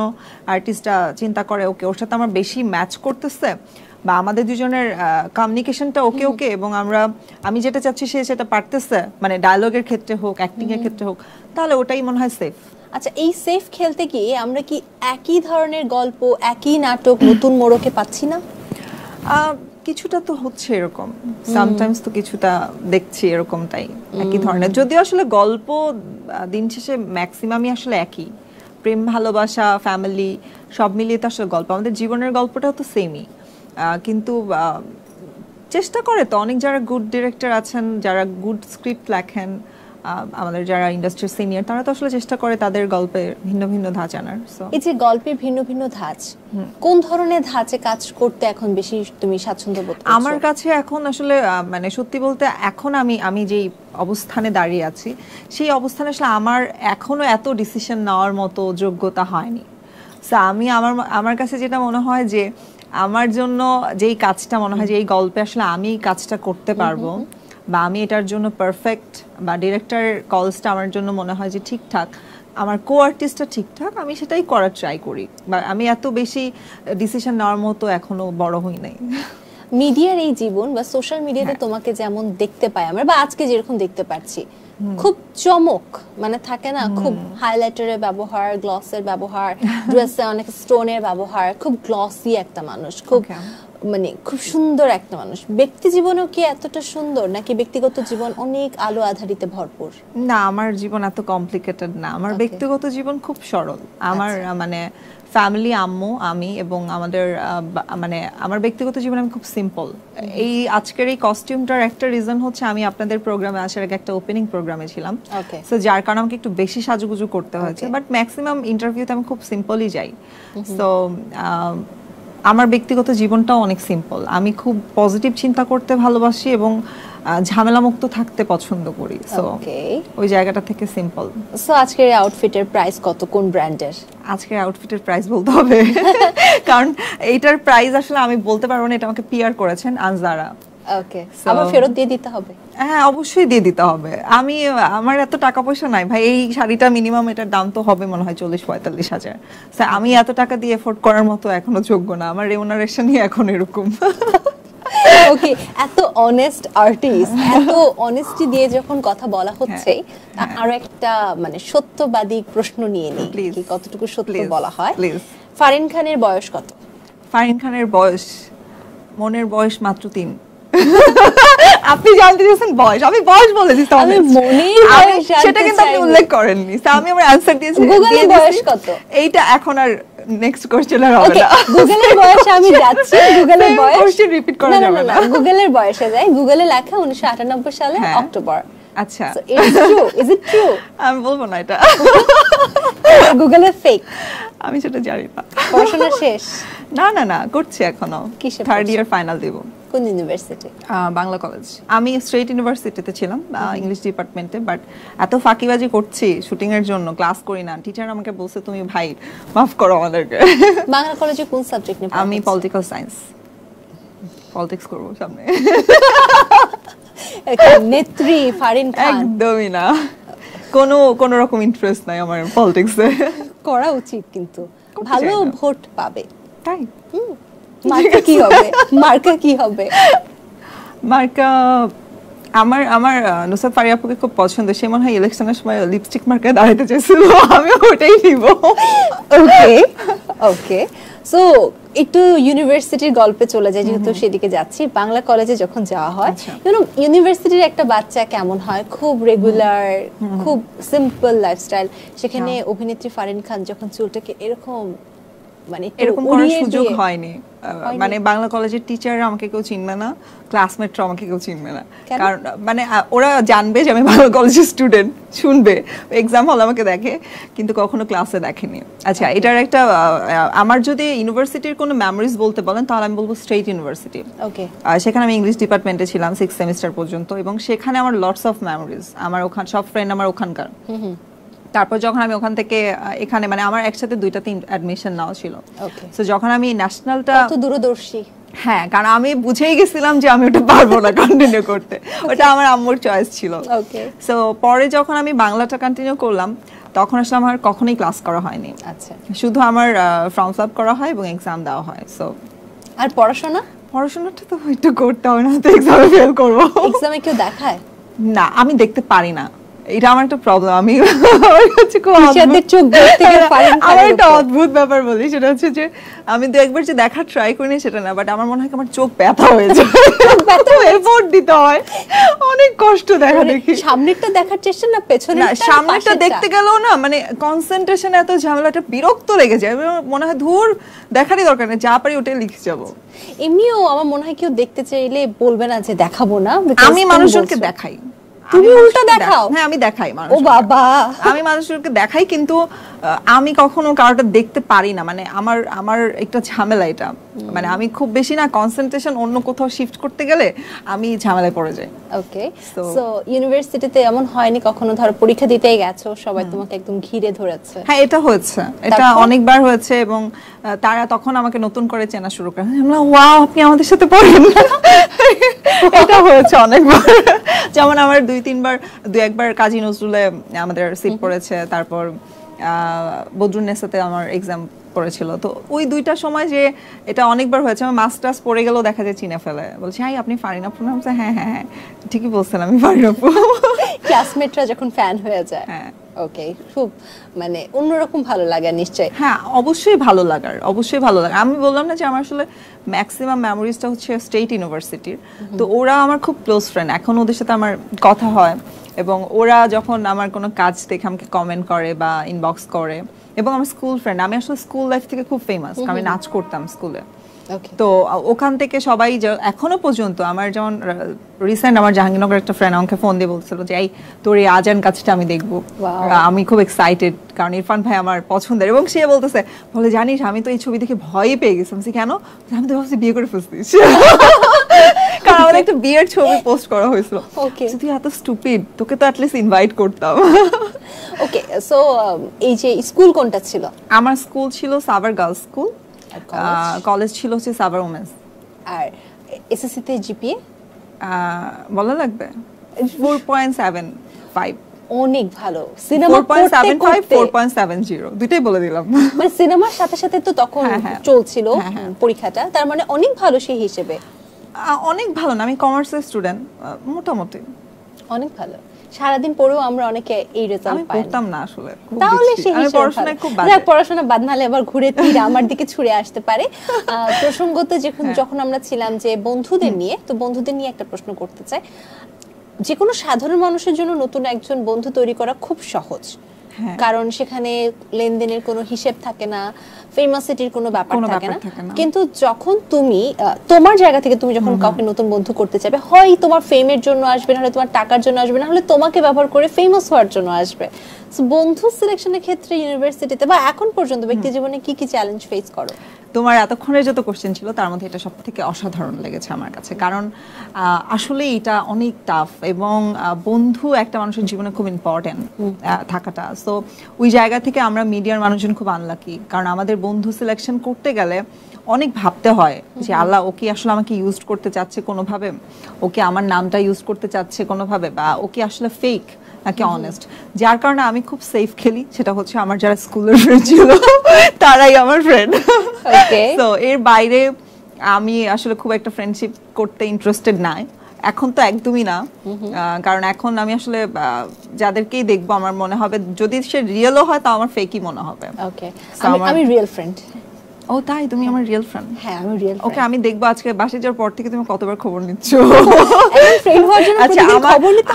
আর্টিস্টটা চিন্তা করে ওকে ওর সাথে আমার বেশি ম্যাচ করতেছে, বা আমাদের দুজনের কমিউনিকেশনটা ওকে ওকে, এবং আমি যেটা চাচ্ছি সে সেটা পারতেছে, মানে ডায়লগের ক্ষেত্রে হোক, অ্যাক্টিং এর ক্ষেত্রে হোক, তাহলে ওটাই মনে হয় সেফ। আচ্ছা, এই সেফ খেলতে গিয়ে আমরা কি একই ধরনের গল্প, একই নাটক নতুন মোড়কে পাচ্ছি না? কিছুটা তো হচ্ছে এরকম, সামটাইমস তো কিছুটা দেখছি এরকমটাই একই ধরনের, যদিও আসলে গল্প দিন শেষে ম্যাক্সিমামই আসলে একই, প্রেম ভালোবাসা ফ্যামিলি সব মিলিয়ে তো আসলে গল্প, আমাদের জীবনের গল্পটাও তো সেমই। কিন্তু চেষ্টা করে তো অনেক যারা গুড ডিরেক্টর আছেন, যারা গুড স্ক্রিপ্ট লেখেন, আমাদের যারা ইন্ডাস্ট্রির সিনিয়র, তারা তো আসলে চেষ্টা করে তাদের গল্পে ভিন্ন ভিন্ন ধাঁচ আনার। এই যে গল্পের ভিন্ন ভিন্ন ধাঁচ, কোন ধরনের ধাঁচে কাজ করতে এখন বেশি তুমি স্বাচ্ছন্দ্য বোধ করছো? আমার কাছে এখন আসলে মানে সত্যি বলতে এখন আমি যেই অবস্থানে দাঁড়িয়ে আছি, সেই অবস্থানে আসলে আমার এখনো এত ডিসিশন নেওয়ার মতো যোগ্যতা হয়নি। সো আমার কাছে যেটা মনে হয় যে আমার জন্য যেই কাজটা মনে হয় যে এই গল্পে আসলে আমি এই কাজটা করতে পারবো, বা আমি এটার জন্য পারফেক্ট, বা ডিরেক্টর কলসটা আমার জন্য মনে হয় যে ঠিকঠাক, আমার কো আর্টিস্টটা ঠিকঠাক, আমি সেটাই করার ট্রাই করি। বা আমি এত বেশি ডিসিশন নেওয়ার মতো এখনো বড় হই নাই। মিডিয়ার এই জীবন বা সোশ্যাল মিডিয়াতে তোমাকে যেমন দেখতে পাই আমরা, বা আজকে যেরকম দেখতে পাচ্ছি, খুব চমক, মানে থাকে না, খুব হাইলাইটারের ব্যবহার, গ্লসের ব্যবহার, ড্রেসে অনেক স্টোনের ব্যবহার, খুব গ্লসি একটা মানুষ, খুব মানে খুব সুন্দর একটা মানুষ। ব্যক্তি জীবনও কি এতটা সুন্দর, নাকি ব্যক্তিগত জীবন অনেক আলো আধারিতে ভরপুর? না, আমার জীবন এত কমপ্লিকেটেড না, আমার ব্যক্তিগত জীবন খুব সরল। আমার মানে ফ্যামিলি, আম্মু, আমি, এবং আমাদের মানে আমার ব্যক্তিগত জীবন আমি খুব সিম্পল। এই আজকের এই কস্টিউমটার একটা রিজন হচ্ছে আমি আপনাদের প্রোগ্রামে আসার আগে একটা ওপেনিং প্রোগ্রামে ছিলাম, সো যার কারণে আমাকে একটু বেশি সাজুগুজু করতে হয়েছে, বাট ম্যাক্সিমাম ইন্টারভিউতে আমি খুব সিম্পলই যাই। সো আমার ব্যক্তিগত জীবনটাও অনেক সিম্পল। আমি খুব পজিটিভ চিন্তা করতে ভালোবাসি এবং ঝামেলা মুক্ত থাকতে পছন্দ করি, সো ওই জায়গাটা থেকে সিম্পল। সো আজকের আউটফিটের প্রাইস কত, কোন ব্র্যান্ডের? আজকের আউটফিটের প্রাইস বলতে হবে, কারণ এইটার প্রাইস আসলে আমি বলতে পারবো না, এটা আমাকে পিআর করেছেন আনজারা। ওকে, আবার ফেরত দিয়ে দিতে হবে? হ্যাঁ, অবশ্যই দিয়ে দিতে হবে। আমার এত টাকা পয়সা নাই ভাই, এই শাড়িটা মিনিমাম এটার দাম তো হবে মনে হয় 40-45 হাজার। আমি এত টাকা দিয়ে এফোর্ড করার মতো এখনো যোগ্য না, আমার রেমুনারেশনই এখন এরকম। ওকে, এত অনেস্ট আর্টিস্ট, এত অনেস্টি দিয়ে যখন কথা বলা হচ্ছে, আরো একটা মানে সত্যবাদী প্রশ্ন নিয়ে নিই, কি কতটুকু সত্য বলা হয়। ফারিন খানের বয়স কত? ফারিন খানের বয়স, মনের বয়স মাত্র 3। আপনি জানতে চাইছেন বয়স, আমি বয়স বলে দিছি, আমি মনের বয়স সেটা কিন্তু আপনি উল্লেখ করেননি, আমি আমার অ্যানসার দিয়েছি। গুগলের বয়স কত? এইটা এখন আর নেক্সট কোশ্চেন আর হবে না। গুগলের বয়সে আমি যাচ্ছি, গুগলের বয়স কোশ্চেন রিপিট করা যাবে না। গুগলের বয়সে যাই, গুগলে লেখা 1998 সালে অক্টোবর। আচ্ছা, ইজ ইট ট্রু? আমি বলবো না এটা, গুগলে ফেক, আমি সেটা জানি না। পড়াশোনা শেষ? না না না, করছি এখনো, থার্ড ইয়ার ফাইনাল দেব। কোন ইউনিভার্সিটি? বাংলা কলেজ। আমি স্ট্রেট ইউনিভার্সিটিতে ছিলাম, ইংলিশ ডিপার্টমেন্টে, বাট এত ফাঁকিবাজি করছি শুটিং এর জন্য, ক্লাস করি না। টিচার আমাকে বলছে তুমি ভাই মাফ করো আমাদেরকে। বাংলা কলেজে কোন সাবজেক্ট নিয়ে? আমি পলিটিক্যাল সায়েন্স, পলিটিক্স করব সামনে। নেত্রী ফারিন খান? একদমই না, কোনো রকম ইন্টারেস্ট নাই আমার পলিটিক্সে। করা উচিত, কিন্তু ভালো ভোট পাবে। তাই? মার্কা কি হবে? মার্কা কি হবে? মার্কা আমার নুসরাত ফারিয়া আপুকে খুব পছন্দ, সে মনে হয় ইলেকশনের সময় লিপস্টিক মার্কায় দাঁড়াতে চেয়েছিল, আমি ওটাই নিব। ওকে ওকে, সো একটু ইউনিভার্সিটির গল্পে চলে যায়, যেহেতু সেদিকে যাচ্ছি। বাংলা কলেজে যখন যাওয়া হয়, ইউনিভার্সিটির একটা বাচ্চা কেমন হয়, খুব রেগুলার, খুব সিম্পল লাইফস্টাইল, সেখানে অভিনেত্রী ফারিন খান যখন চুলটাকে এরকম মানে এরকম করার সুযোগ হয়নি। মানে বাংলা কলেজের টিচাররা আমাকে কেউ চিনবে না, ক্লাসমেটরা আমাকে কেউ চিনবে না, কারণ মানে ওরা জানবে যে আমি বাংলা কলেজের স্টুডেন্ট, শুনবে, এক্সাম হল আমাকে দেখে, কিন্তু কখনো ক্লাসে দেখেনি। আচ্ছা, এটার একটা আমার যদি ইউনিভার্সিটির কোনো মেমোরিজ বলতে বলেন, তাহলে আমি বলবো স্ট্রেট ইউনিভার্সিটি। ওকে, সেখানে আমি ইংলিশ ডিপার্টমেন্টে ছিলাম 6 সেমিস্টার পর্যন্ত, এবং সেখানে আমার লটস অফ মেমোরিজ। আমার ওখানে সব ফ্রেন্ড আমার ওখানকার। তারপর যখন আমি ওখান থেকে এখানে, মানে আমার একসাথে 2টা 3 অ্যাডমিশন নেওয়া ছিল, সো যখন আমি ন্যাশনালটা, কত দূরদর্শী হ্যাঁ, কারণ আমি বুঝেই গেছিলাম যে আমি ওটা পারবো না কন্টিনিউ করতে, ওটা আমার আম্মুর চয়েস ছিল। ওকে, সো পরে যখন আমি বাংলাটা কন্টিনিউ করলাম তখন আসলে আমার কখনোই ক্লাস করা হয়নি। আচ্ছা, শুধু আমার ফর্ম ফিল আপ করা হয় এবং এক্সাম দেওয়া হয়। সো আর পড়াশোনাটা তো একটু করতে হবে, না তো এক্সামে ফেল করবো। এক্সামে কেউ দেখায় না, আমি দেখতে পারি না, এটা আমার একটা প্রবলেম। আমি আমার একটা অদ্ভুত ব্যাপার বলি, সেটা হচ্ছে যে আমি তো একবার যে দেখার ট্রাই করিনি সেটা না, বাট আমার মনে হয় আমার চোখ ব্যথা হয়ে যায়, এফোর্ট দিতে হয়, অনেক কষ্ট দেখা দেখি। সামনেরটা দেখার চেষ্টা না পেছনেরটা? না, সামনেরটা দেখতে গেলেও না মানে কনসেন্ট্রেশন এত ঝামেলাটা বিরক্ত লেগে যায়, মনে হয় ধুর দেখারই দরকার নেই, যা পারি ওটাই লিখে যাবো। এমনিও আমার মনে হয় কেউ দেখতে চাইলে বলবে না যে দেখাবো না, আমি মানুষজনকে দেখাই। তুমি উল্টা দেখাও? হ্যাঁ, আমি দেখাই মানুষ। ও বাবা, আমি মানুষজনকে দেখাই, কিন্তু আমি কখনো কারোটা দেখতে পারি না, মানে আমার একটা ঝামেলা এটা, মানে আমি খুব বেশি না কনসেন্ট্রেশন অন্য কোথাও শিফট করতে গেলে আমি ঝামেলায় পড়ে যাই। ওকে, সো ইউনিভার্সিটিতে এমন হয়নি কখনো ধরো পরীক্ষা দিতেই গেছো সবাই তোমাকে একদম ঘিরে ধরেছে? হ্যাঁ, এটা হয়েছে, এটা অনেকবার হয়েছে, এবং তারা তখন আমাকে নতুন করে চেনা শুরু করে, ওয়াও আপনি আমাদের সাথে পড়েন। এটা হয়েছে অনেকবার, যেমন আমার দু একবার কাজী নজরুলে আমাদের সিট পড়েছে, তারপর বদরুন্নেসাতে আমার এক্সাম পড়েছিল। তো ওই দুইটা সময় যে এটা অনেকবার হয়েছে, আমার মাস্টার্স পড়ে গেলেও দেখা যায় চিনে ফেলে, বলছে হাই আপনি ফারিন আপু না? হ্যাঁ হ্যাঁ হ্যাঁ ঠিকই বলছেন, আমি ফারিন আপু। ক্লাসমেটরা যখন ফ্যান হয়ে যায়, হ্যাঁ ওকে, খুব মানে অন্যরকম ভালো লাগে নিশ্চয়ই। হ্যাঁ, অবশ্যই ভালো লাগার, অবশ্যই ভালো লাগে। আমি বললাম না যে আমার আসলে ম্যাক্সিমাম মেমোরিজটা হচ্ছে স্টেট ইউনিভার্সিটির, তো ওরা আমার খুব ক্লোজ ফ্রেন্ড, এখন ওদের সাথে আমার কথা হয়, এবং ওরা যখন আমার কোনো কাজ দেখে আমাকে কমেন্ট করে বা ইনবক্স করে, এবং আমার স্কুল ফ্রেন্ড, আমি আসলে স্কুল লাইফ থেকে খুব ফেমাস, আমি নাচ করতাম স্কুলে, তো ওখান থেকে সবাই এখনো পর্যন্ত আমার যেমন রিসেন্ট আমার জাহাঙ্গীরনগর একটা ফ্রেন্ড আমাকে ফোন দিয়ে বলছিল যে এই তোর এই আজান কাজটা আমি দেখবো, আমি খুব এক্সাইটেড, কারণ ইরফান ভাই আমার পছন্দের, এবং সে বলতেছে বলে জানিস আমি তো এই ছবি দেখে ভয়ই পেয়ে গেছিলাম। কেন? আমি তো ভাবছি বিয়ে করে ফেলছিস, কারণ আমাদের একটা বিয়ের ছবি পোস্ট করা হয়েছিল। তুই এত স্টুপিড, তোকে তো অ্যাটলিস্ট ইনভাইট করতাম। ওকে, সো এই যে স্কুল কোনটা ছিল? আমার স্কুল ছিল সাভার গার্লস স্কুল, কলেজ ছিল হচ্ছে সাভার ওমেন্স। আর এসএসসি তে জিপিএ বলা লাগবে 4.75। অনেক ভালো। সিনেমা 4.75 4.70 দুটেই বলে দিলাম, মানে সিনেমার সাথে সাথে তো তখন চলছিল পরীক্ষাটা, তার মানে অনেক ভালো সেই হিসেবে। অনেক ভালো না, আমি কমার্সের স্টুডেন্ট, মোটামুটি অনেক ভালো। সারাদিন পড়েও আমরা অনেকে এই রেজাল্ট পাই। আমি পড়তাম না আসলে, তাহলে সেই আমি পড়াশোনায় খুব বাজে। না, পড়াশোনা বাদ নালে আবার ঘুরে ফিরে আমার দিকে ছুড়ে আসতে পারে। প্রসঙ্গত যখন আমরা ছিলাম যে বন্ধুদের নিয়ে, তো বন্ধুদের নিয়ে একটা প্রশ্ন করতে চাই। যে কোনো সাধারণ মানুষের জন্য নতুন একজন বন্ধু তৈরি করা খুব সহজ, কারণ সেখানে লেনদেনের কোনো হিসেব থাকে না, ফেমাসিটির কোনো ব্যাপার থাকে না। কিন্তু যখন তুমি তোমার জায়গা থেকে তুমি যখন কাউকে নতুন বন্ধু করতে চাইবে, হয় তোমার ফেমের জন্য আসবে, না হলে তোমার টাকার জন্য আসবে, না হলে তোমাকে ব্যবহার করে ফেমাস হওয়ার জন্য আসবে। বন্ধু সিলেকশনের ক্ষেত্রে ইউনিভার্সিটিতে বা এখন পর্যন্ত ব্যক্তি জীবনে কি কি চ্যালেঞ্জ ফেস করো? তোমার এতক্ষণের যত কোশ্চেন ছিল তার মধ্যে এটা সবথেকে অসাধারণ লেগেছে আমার কাছে, কারণ আসলে এটা অনেক টাফ, এবং বন্ধু একটা মানুষের জীবনে খুব ইম্পর্টেন্ট থাকাটা। সো ওই জায়গা থেকে আমরা মিডিয়ার মানুষজন খুব আনলাকি, কারণ আমাদের বন্ধু সিলেকশন করতে গেলে অনেক ভাবতে হয় যে আল্লাহ ও কি আসলে আমাকে ইউজ করতে চাচ্ছে কোনোভাবে, ওকে আমার নামটা ইউজ করতে চাচ্ছে কোনোভাবে, বা ওকে আসলে ফেক নাকি অনেস্ট। যার কারণে আমি খুব সেফ খেলি, সেটা হচ্ছে আমার যারা স্কুলের ফ্রেন্ড ছিল তারাই আমার ফ্রেন্ড। তো এর বাইরে আমি আসলে খুব একটা ফ্রেন্ডশিপ করতে ইন্টারেস্টেড নাই এখন, তো একদমই না, কারণ এখন আমি আসলে যাদেরকেই দেখবো আমার মনে হবে যদি সে রিয়েলও হয় তাও আমার ফেকই মনে হবে। ওকে, আমি রিয়েল ফ্রেন্ড। ও তাই, তুমি আমার রিয়েল ফ্রেন্ড? হ্যাঁ, আমি রিয়েল ফ্রেন্ড। ওকে, আমি দেখবো আজকে বাসে যাওয়ার পর থেকে তুমি কতবার খবর নিচ্ছ। আচ্ছা,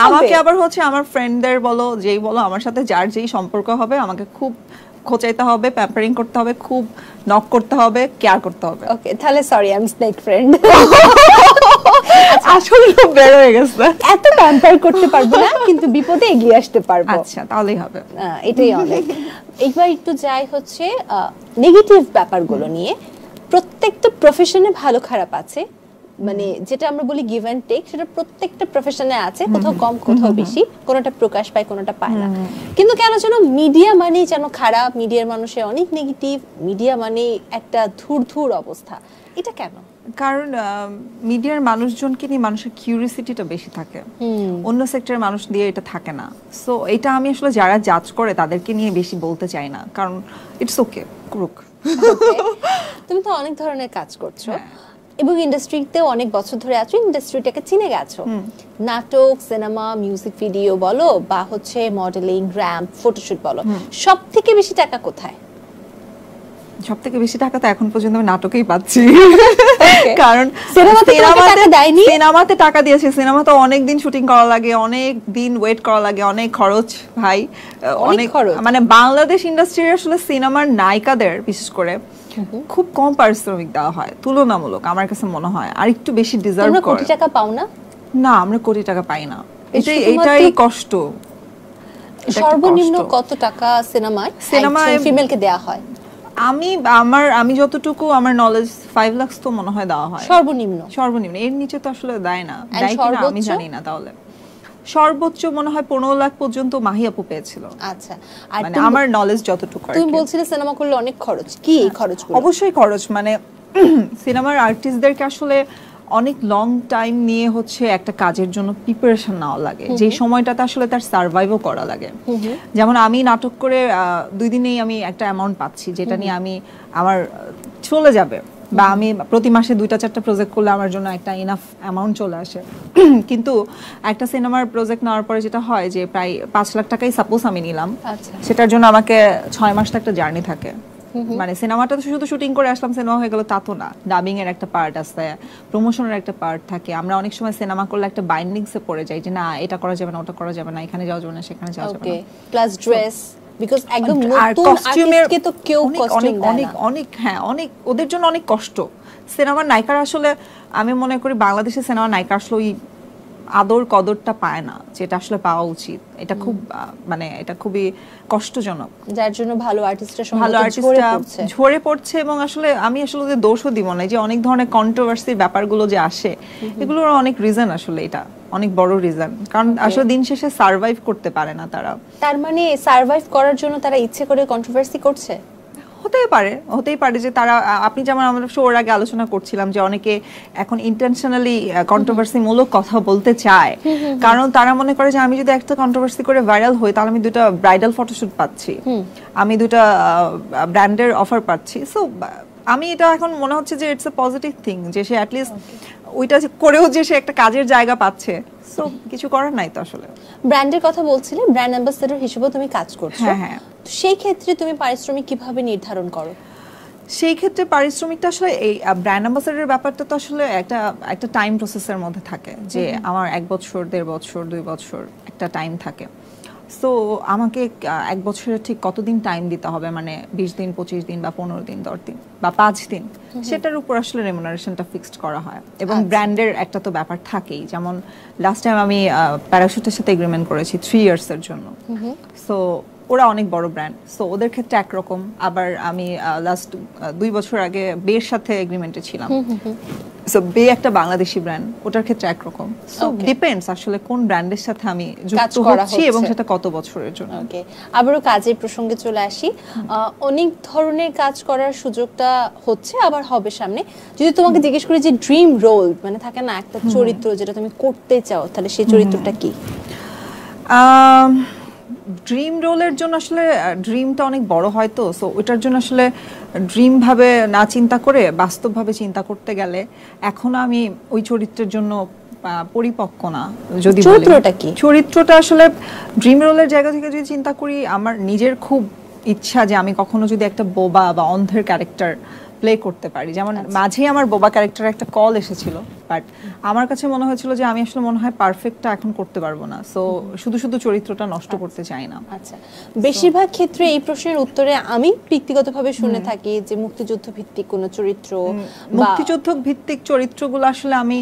আমাকে আবার হচ্ছে আমার ফ্রেন্ডদের বলো, যেই বলো, আমার সাথে যার যেই সম্পর্ক হবে আমাকে খুব খোঁচাইতে হবে, প্যাম্পারিং করতে হবে, খুব নক করতে হবে, কেয়ার করতে হবে। ওকে, তাহলে সরি, আমি স্নেক ফ্রেন্ড। আসলে খুব বের হয়ে গেছে, এত প্যাম্পার করতে পারবো না, কিন্তু বিপদে এগিয়ে আসতে পারবো। আচ্ছা, তাহলেই হবে, এটাই অনেক। একবার একটু যাই হচ্ছে নেগেটিভ ব্যাপারগুলো নিয়ে। প্রত্যেকটা প্রফেশনে ভালো খারাপ আছে, মানে যেটা আমরা বলি গিভ এন্ড টেক, সেটা প্রত্যেকটা প্রফেশনে আছে, কোথাও কম কোথাও বেশি, কোনোটা প্রকাশ পায় কোনোটা পায় না। কিন্তু কেন যেন মিডিয়া মানে যেন খারাপ, মিডিয়ার মানুষের অনেক নেগেটিভ, মিডিয়া মানে একটা ধুর অবস্থা, এটা কেন? কারণ মিডিয়ার মানুষজনকে নিয়ে মানুষের কিউরিসিটিটা বেশি থাকে, অন্য সেক্টরের মানুষ দিয়ে এটা থাকে না। সো এটা আমি আসলে যারা জাজ করে তাদেরকে নিয়ে বেশি বলতে চাই না, কারণ ইটস ওকে করুক। তুমি তো অনেক ধরনের কাজ করছো এবং ইন্ডাস্ট্রিতেও অনেক বছর ধরে আছো, ইন্ডাস্ট্রিটাকে চিনে গেছো। নাটক, সিনেমা, মিউজিক ভিডিও বলো বা হচ্ছে মডেলিং, র্যাম্প, ফটোশুট বলো, সব থেকে বেশি টাকা কোথায়? সব থেকে বেশি টাকা তো এখন পর্যন্ত আমি নাটকেই পাচ্ছি, কারণ সিনেমাতে টাকা দিয়েছে। সিনেমাতে অনেক দিন শুটিং করা লাগে, অনেক দিন ওয়েট করা লাগে, অনেক খরচ ভাই, অনেক মানে বাংলাদেশ ইন্ডাস্ট্রির আসলে সিনেমার নায়িকাদের বিশেষ করে খুব কম পারিশ্রমিক দেওয়া হয় তুলনামূলক, আমার কাছে মনে হয় আর একটু বেশি ডিজার্ভ করে। কোটি টাকা পাও না? না, আমরা কোটি টাকা পাই না, এটাই কষ্ট। সর্বনিম্ন কত টাকা সিনেমায় ফিমেলকে দেয়া হয়? আমি যতটুকু আমার নলেজ 5 লাখ তো মনে হয় দেওয়া হয় সর্বনিম্ন। এর নিচে তো আসলে দেয় না, দেয় কিনা আমি জানি না। তাহলে সর্বোচ্চ মনে হয় 15 লাখ পর্যন্ত মাহি আপু পেয়েছিল। আচ্ছা, আর মানে আমার নলেজ যতটুকু। তুমি বলছিলে সিনেমা করলে অনেক খরচ, কি এই খরচগুলো? অবশ্যই খরচ, মানে সিনেমার আর্টিস্টদেরকে আসলে অনেক লং টাইম নিয়ে হচ্ছে একটা কাজের জন্য প্রিপারেশন নেওয়া লাগে, যে সময়টাতে আসলে তার সার্ভাইভও করা লাগে। যেমন আমি নাটক করে 2 দিনেই আমি একটা অ্যামাউন্ট পাচ্ছি, যেটা নিয়ে আমি আমার চলে যাবে, বা আমি প্রতি মাসে 2-4টা প্রজেক্ট করলে আমার জন্য একটা ইনাফ অ্যামাউন্ট চলে আসে। কিন্তু একটা সিনেমার প্রজেক্ট নেওয়ার পরে যেটা হয় যে প্রায় 5 লাখ টাকাই সাপোজ আমি নিলাম, সেটার জন্য আমাকে 6 মাস একটা জার্নি থাকে। মানে সিনেমাটা তো শুধু শুটিং করে আসলাম সিনেমা হয়ে গেল তা তো না, ডাবিং এর একটা পার্ট আছে, প্রমোশনের একটা পার্ট থাকে। আমরা অনেক সময় সিনেমা করলে একটা বাইন্ডিংসে পড়ে যাই যে না এটা করা যাবে না, ওটা করা যাবে না, এখানে যাওয়া যাবে না, সেখানে যাওয়া যাবে না। প্লাস ড্রেস, বিকজ একদম নতুন আর্টিস্টকে তো কেউ কস্টিউম দেয় না। অনেক ওদের জন্য অনেক কষ্ট। সিনেমার নায়িকারা আসলে আমি মনে করি বাংলাদেশের সিনেমার নায়িকা আসলে ওই আদর কদরটা পায় না যেটা আসলে পাওয়া উচিত। এটা খুব মানে এটা খুবই কষ্টজনক, যার জন্য ভালো আর্টিস্টরা ঝরে পড়ছে। এবং আসলে আমি আসলে ওদের দোষও দিব না, যে অনেক ধরনের কন্ট্রোভার্সির ব্যাপারগুলো যে আসে, এগুলোর অনেক রিজন, আসলে এটা অনেক বড় রিজন। কারণ আসলে দিন শেষে সার্ভাইভ করতে পারে না তারা। তার মানে সার্ভাইভ করার জন্য তারা ইচ্ছে করে কন্ট্রোভার্সি করছে? হতেই পারে যে তারা, আপনি যেমন আমরা শোর আগে আলোচনা করছিলাম যে অনেকে এখন ইন্টেনশনালি কন্ট্রোভার্সি মূলক কথা বলতে চায়, কারণ তারা মনে করে যে আমি যদি একটা কন্ট্রোভার্সি করে ভাইরাল হই তাহলে আমি 2টা ব্রাইডাল ফটোশুট পাচ্ছি, আমি 2টা ব্র্যান্ডের অফার পাচ্ছি। সো আমি এটা এখন মনে হচ্ছে যে ইটস এ পজিটিভ থিং, যে সে অ্যাট লিস্ট ওইটা করেও যে সে একটা কাজের জায়গা পাচ্ছে। সো কিছু করার নাই তো আসলে। ব্র্যান্ডের কথা বলছিলে, ব্র্যান্ড অ্যাম্বাসেডর হিসেবে তুমি কাজ করছো। হ্যাঁ। তো সেই ক্ষেত্রে তুমি পারিশ্রমিক কিভাবে নির্ধারণ করো? সেই ক্ষেত্রে পারিশ্রমিকটা আসলে এই ব্র্যান্ড অ্যাম্বাসেডরের ব্যাপারটা তো আসলে একটা টাইম প্রসেসের মধ্যে থাকে, যে আমার 1 বছর, 1.5 বছর, 2 বছর একটা টাইম থাকে। সো আমাকে 1 বছরে ঠিক কতদিন টাইম দিতে হবে, মানে 20 দিন, 25 দিন বা 15 দিন, 10 দিন বা 5 দিন, সেটার উপর আসলে রেমুনারেশনটা ফিক্সড করা হয়। এবং ব্র্যান্ডের একটা তো ব্যাপার থাকেই, যেমন লাস্ট টাইম আমি প্যারাশুটের সাথে এগ্রিমেন্ট করেছি 3 ইয়ার্সের জন্য। সো ওরা অনেক বড় ব্র্যান্ড, সো ওদের ক্ষেত্রে একরকম। আবার আমি লাস্ট 2 বছর আগে বের সাথে এগ্রিমেন্টে ছিলাম, সো বে একটা বাংলাদেশি ব্র্যান্ড, ওটার ক্ষেত্রে একরকম। সো ডিপেন্ডস আসলে কোন ব্র্যান্ডের সাথে আমি যুক্ত হচ্ছি এবং সেটা কত বছরের জন্য। ওকে, আবারও কাজের প্রসঙ্গে চলে আসি। অনেক ধরনের কাজ করার সুযোগটা হচ্ছে, আবার হবে সামনে। যদি তোমাকে জিজ্ঞেস করি যে ড্রিম রোল, মানে থাকে না একটা চরিত্র যেটা তুমি করতে চাও, তাহলে সেই চরিত্রটা কি? ড্রিম রোলের জন্য আসলে ড্রিমটা অনেক বড় হয় তো, সো ওটার জন্য আসলে ড্রিম ভাবে না চিন্তা করে বাস্তবভাবে চিন্তা করতে গেলে এখনো আমি ওই চরিত্রের জন্য পরিপক্ক না। যদি চরিত্রটা আসলে ড্রিম রোলের জায়গা থেকে যদি চিন্তা করি, আমার নিজের খুব ইচ্ছা যে আমি কখনো যদি একটা বোবা বা অন্ধের ক্যারেক্টার প্লে করতে পারি। যেমন মাঝে আমার বোবা ক্যারেক্টার একটা কল এসেছিল, বাট আমার কাছে মনে হয়েছিল যে আমি আসলে মনে হয় পারফেক্টটা এখন করতে পারবো না, সো শুধু চরিত্রটা নষ্ট করতে চাই না। আচ্ছা, বেশিরভাগ ক্ষেত্রে এই প্রশ্নের উত্তরে আমি ব্যক্তিগতভাবে শুনে থাকি যে মুক্তিযুদ্ধ ভিত্তিক কোন চরিত্র, মুক্তিযুদ্ধ ভিত্তিক চরিত্রগুলো আসলে আমি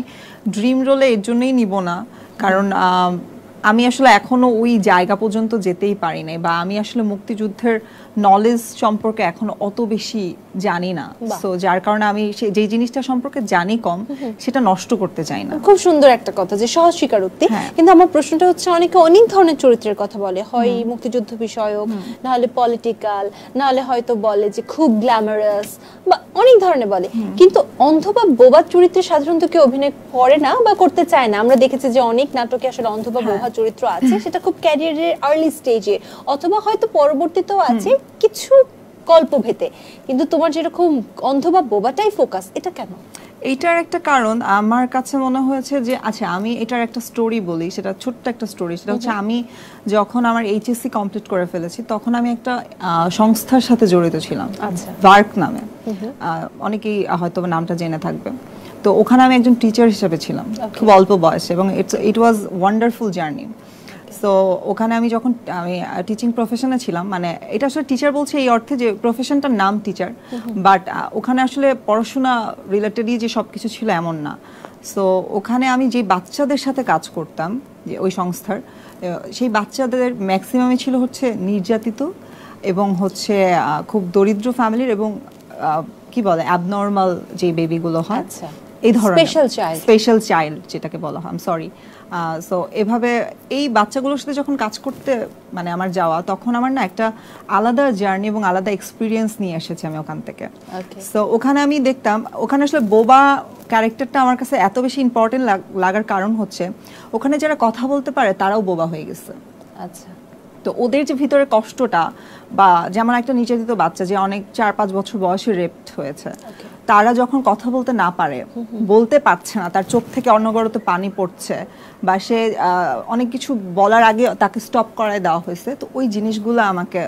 ড্রিম রোলে এর জন্যই নিব না, কারণ আমি আসলে এখনো ওই জায়গা পর্যন্ত যেতেই পারি নাই, বা আমি আসলে মুক্তিযুদ্ধের নলেজ সম্পর্কে এখনো অত বেশি জানি না। সো যার কারণে আমি যে জিনিসটা সম্পর্কে জানি কম, সেটা নষ্ট করতে চাই না। খুব সুন্দর একটা কথা যে সহজ স্বীকারোক্তি। কিন্তু আমার প্রশ্নটা হচ্ছে, অনেকে অনেক ধরনের চরিত্রের কথা বলে, হয় মুক্তিযুদ্ধ বিষয়ক, না হলে পলিটিক্যাল, না হলে হয়তো বলে যে খুব গ্ল্যামারাস, বা অনেক ধরনের বলে, কিন্তু অন্ধ বা বোবা চরিত্রে সাধারণত কেউ অভিনয় করে না বা করতে চায় না। আমরা দেখেছি যে অনেক নাটকে আসলে অন্ধ বা বোবা চরিত্র আছে, সেটা খুব ক্যারিয়ারের আর্লি স্টেজে অথবা হয়তো পরবর্তীতেও আছে কিছু গল্প ভেতে, কিন্তু তোমার যেরকম অন্ধ বা বোবাটাই ফোকাস, এটা কেন? এইটার একটা কারণ আমার কাছে মনে হয়েছে যে, আচ্ছা আমি এটার একটা স্টোরি বলি, সেটা ছোট্ট একটা স্টোরি। সেটা হচ্ছে আমি যখন আমার এইচএসসি কমপ্লিট করে ফেলেছি তখন আমি একটা সংস্থার সাথে জড়িত ছিলাম, ভার্ক নামে, অনেকেই হয়তো নামটা জেনে থাকবে। তো ওখানে আমি একজন টিচার হিসেবে ছিলাম, খুব অল্প বয়সে, এবং ইট ওয়াজ ওয়ান্ডারফুল জার্নি। সো ওখানে আমি যখন আমি টিচিং প্রফেশনে ছিলাম, মানে এটা আসলে টিচার বলছে এই অর্থে যে প্রফেশনটার নাম টিচার, বাট ওখানে আসলে পড়াশোনা রিলেটেডই যে সব কিছু ছিল এমন না। সো ওখানে আমি যে বাচ্চাদের সাথে কাজ করতাম, যে ওই সংস্থার, সেই বাচ্চাদের ম্যাক্সিমামই ছিল হচ্ছে নির্যাতিত এবং হচ্ছে খুব দরিদ্র ফ্যামিলির, এবং কি বলে অ্যাবনর্মাল যে বেবিগুলো হয়, এই ধরনের স্পেশাল চাইল্ড যেটাকে বলা হয়, সরি। সো এভাবে এই বাচ্চাগুলোর সাথে যখন কাজ করতে মানে আমার যাওয়া, তখন আমার না একটা আলাদা জার্নি এবং আলাদা এক্সপিরিয়েন্স নিয়ে এসেছি আমি ওখান থেকে। সো ওখানে আমি দেখতাম, ওখানে আসলে বোবা ক্যারেক্টারটা আমার কাছে এত বেশি ইম্পর্টেন্ট লাগার কারণ হচ্ছে ওখানে যারা কথা বলতে পারে তারাও বোবা হয়ে গেছে। আচ্ছা। তো ওদের যে ভিতরে কষ্টটা, বা যেমন একটা নির্যাতিত বাচ্চা যে অনেক 4-5 বছর বয়সে রেপড হয়েছে, তারা যখন কথা বলতে না পারে, বলতে পারছে না, তার চোখ থেকে অনবরত পানি পড়ছে, বা সে অনেক কিছু বলার আগে তাকে স্টপ করায় দেওয়া হয়েছে। তো ওই জিনিসগুলো আমাকে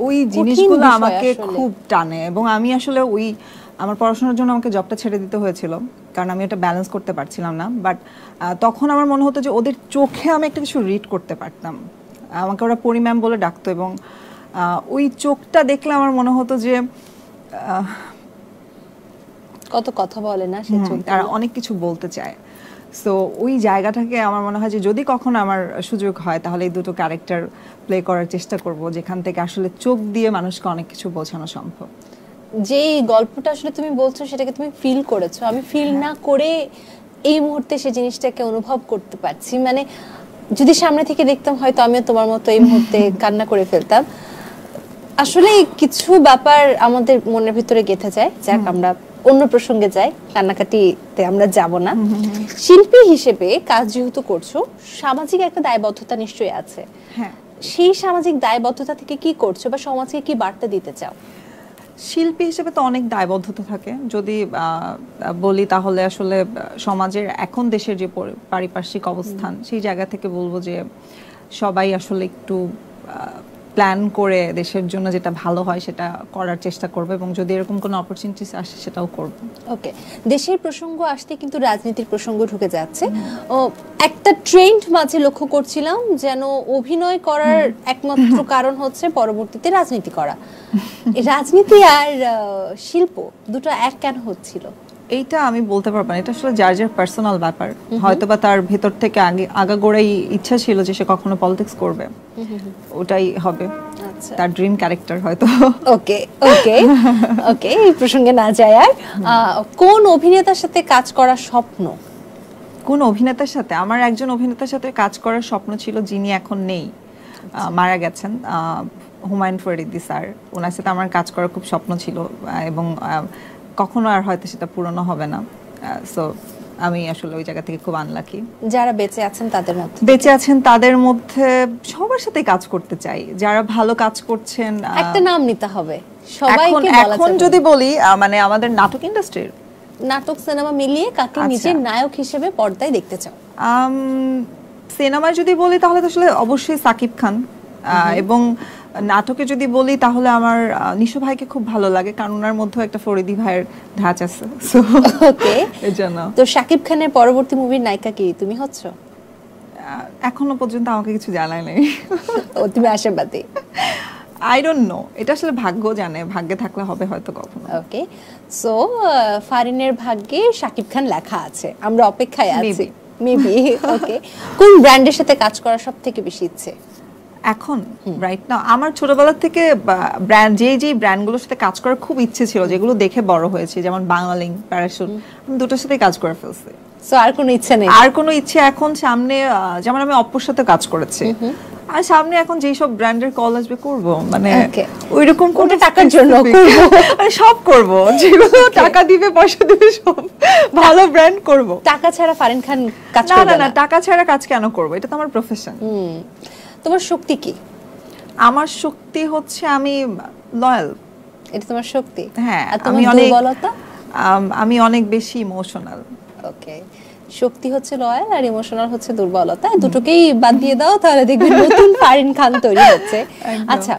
ওই জিনিসগুলো আমাকে খুব টানে, এবং আমি আসলে ওই আমার পড়াশোনার জন্য আমাকে জবটা ছেড়ে দিতে হয়েছিল, কারণ আমি এটা ব্যালেন্স করতে পারছিলাম না। বাট তখন আমার মনে হতো যে ওদের চোখে আমি একটা কিছু রিড করতে পারতাম। আমাকে ওরা পরি ম্যাম বলে ডাকতো, এবং ওই চোখটা দেখলে আমার মনে হতো যে কত কথা বলে না সে চোখ, তারা অনেক কিছু বলতে চায়। সো ওই জায়গাটাকে আমার মনে হয় যে যদি কখনো আমার সুযোগ হয় তাহলে এই দুটো ক্যারেক্টার প্লে করার চেষ্টা করব, যেখান থেকে আসলে চোখ দিয়ে মানুষকে অনেক কিছু বোঝানো সম্ভব। যে গল্পটা আসলে তুমি বলছো সেটাকে তুমি ফিল করেছো, আমি ফিল না করে এই মুহূর্তে সেই জিনিসটাকে অনুভব করতে পারছি। মানে যদি সামনে থেকে দেখতাম হয়তো আমিও তোমার মতো এই মুহূর্তে কান্না করে ফেলতাম। আসলে কিছু ব্যাপার আমাদের মনের ভিতরে গেঁথে যায়। যাক, আমরা অন্য প্রসঙ্গে যাই, কান্নাকাটিতে আমরা যাব না। শিল্পী হিসেবে কাজ যেহেতু করছো, সামাজিক একটা দায়বদ্ধতা নিশ্চয়ই আছে। হ্যাঁ, সেই সামাজিক দায়বদ্ধতা থেকে কি করছো বা সমাজকে কি বার্তা দিতে চাও? শিল্পী হিসেবে তো অনেক দায়বদ্ধতা থাকে। যদি বলি তাহলে আসলে সমাজের এখন দেশের যে পারিপার্শ্বিক অবস্থান, সেই জায়গা থেকে বলবো যে সবাই আসলে একটু প্ল্যান করে দেশের জন্য যেটা ভালো হয় সেটা করার চেষ্টা করবে, এবং যদি এরকম কোনো অপরচুনিটিস আসে সেটাও করব। ওকে, দেশের প্রসঙ্গ আসতে কিন্তু রাজনীতির প্রসঙ্গ ঢুকে যাচ্ছে। একটা ট্রেন্ড মাঝে লক্ষ্য করছিলাম, যেন অভিনয় করার একমাত্র কারণ হচ্ছে পরবর্তীতে রাজনীতি করা। রাজনীতি আর শিল্প দুটো এক কেন হচ্ছিল? এইটা আমি বলতে পারবো না, এটা আসলে যার যার পার্সোনাল ব্যাপার। হয়তোবা তার ভেতর থেকে আগাগোড়াই ইচ্ছা ছিল যে সে কখনো পলিটিক্স করবে, ওটাই হবে তার ড্রিম ক্যারেক্টার হয়তো। ওকে ওকে ওকে, এই প্রসঙ্গে না যায়। আর কোন অভিনেতার সাথে কাজ করার স্বপ্ন? কোন অভিনেতার সাথে? আমার একজন অভিনেতার সাথে কাজ করার স্বপ্ন ছিল, যিনি এখন নেই, মারা গেছেন, হুমায়ুন ফরিদি স্যার। ওনার সাথে আমার কাজ করার খুব স্বপ্ন ছিল, এবং কখনো আর হয়তো সেটা পূরণ হবে না। সো আমি আসলে ওই জায়গা থেকে খুব আনলাকি। যারা বেঁচে আছেন তাদের মধ্যে সবার সাথে কাজ করতে চাই, যারা ভালো কাজ করছেন। একটা নাম নিতে হবে, সবাইকে বলা যাবে। এখন যদি বলি, মানে আমাদের নাটক ইন্ডাস্ট্রির, নাটক সিনেমা মিলিয়ে কাকে নিজের নায়ক হিসেবে পর্দায় দেখতে চাও? সিনেমায় যদি বলি তাহলে তো আসলে অবশ্যই সাকিব খান, এবং নাটকে যদি বলি তাহলে আমার নিশু ভাইকে খুব ভালো লাগে, কারণ ওনার মধ্যে একটা ফরিদি ভাইয়ের ধাঁচ আছে। ওকে, এজন্য। তো সাকিব খানের পরবর্তী মুভির নায়িকা কি তুমি হচ্ছ? এখনো পর্যন্ত আমাকে কিছু জানায় নাই। ও, তুমি আশাবাদী? আই ডোন্ট নো, এটা আসলে ভাগ্য জানে, ভাগ্যে থাকলে হবে হয়তো কখনো। ওকে, সো ফারিনের ভাগ্যে সাকিব খান লেখা আছে, আমরা অপেক্ষায় আছি। মেবি। ওকে, কোন ব্র্যান্ডের সাথে কাজ করার সবথেকে বেশি ইচ্ছে এখন রাইট নাও? আমার ছোটবেলা থেকে ব্র্যান্ড যে ব্র্যান্ডগুলোর সাথে কাজ করার খুব ইচ্ছে ছিল, যেগুলো দেখে বড় হয়েছে, যেমন বাংলালিং, প্যারাশুট, আমি দুটোর সাথে কাজ করে ফেলছি। সো আর কোনো ইচ্ছে নেই? আর কোনো ইচ্ছে এখন সামনে, যেমন আমি অপ্পোর সাথে কাজ করেছি, আর সামনে এখন যেই সব ব্র্যান্ডের কল আসবে করব, মানে Okay. ওইরকম কোন ওটা টাকার জন্য করব, মানে সব করব, যেগুলো টাকা দিবে পয়সা দিবে সব ভালো ব্র্যান্ড করব। টাকা ছাড়া ফারিন খান কাজ না করবে না না? না, টাকা ছাড়া কাজ কেন করব, এটা তো আমার প্রফেশন। তোমার শক্তি কি? আমার শক্তি হচ্ছে আমি লয়াল। এটা তোমার শক্তি? হ্যাঁ, আর তোমার দুর্বলতা? আমি অনেক বেশি ইমোশনাল। ওকে, শক্তি হচ্ছে লয়াল আর ইমোশনাল হচ্ছে দুর্বলতা। দুটোকেই বাদ দিয়ে দাও, তাহলে দেখবে নতুন ফারিন খান তৈরি হচ্ছে। আচ্ছা,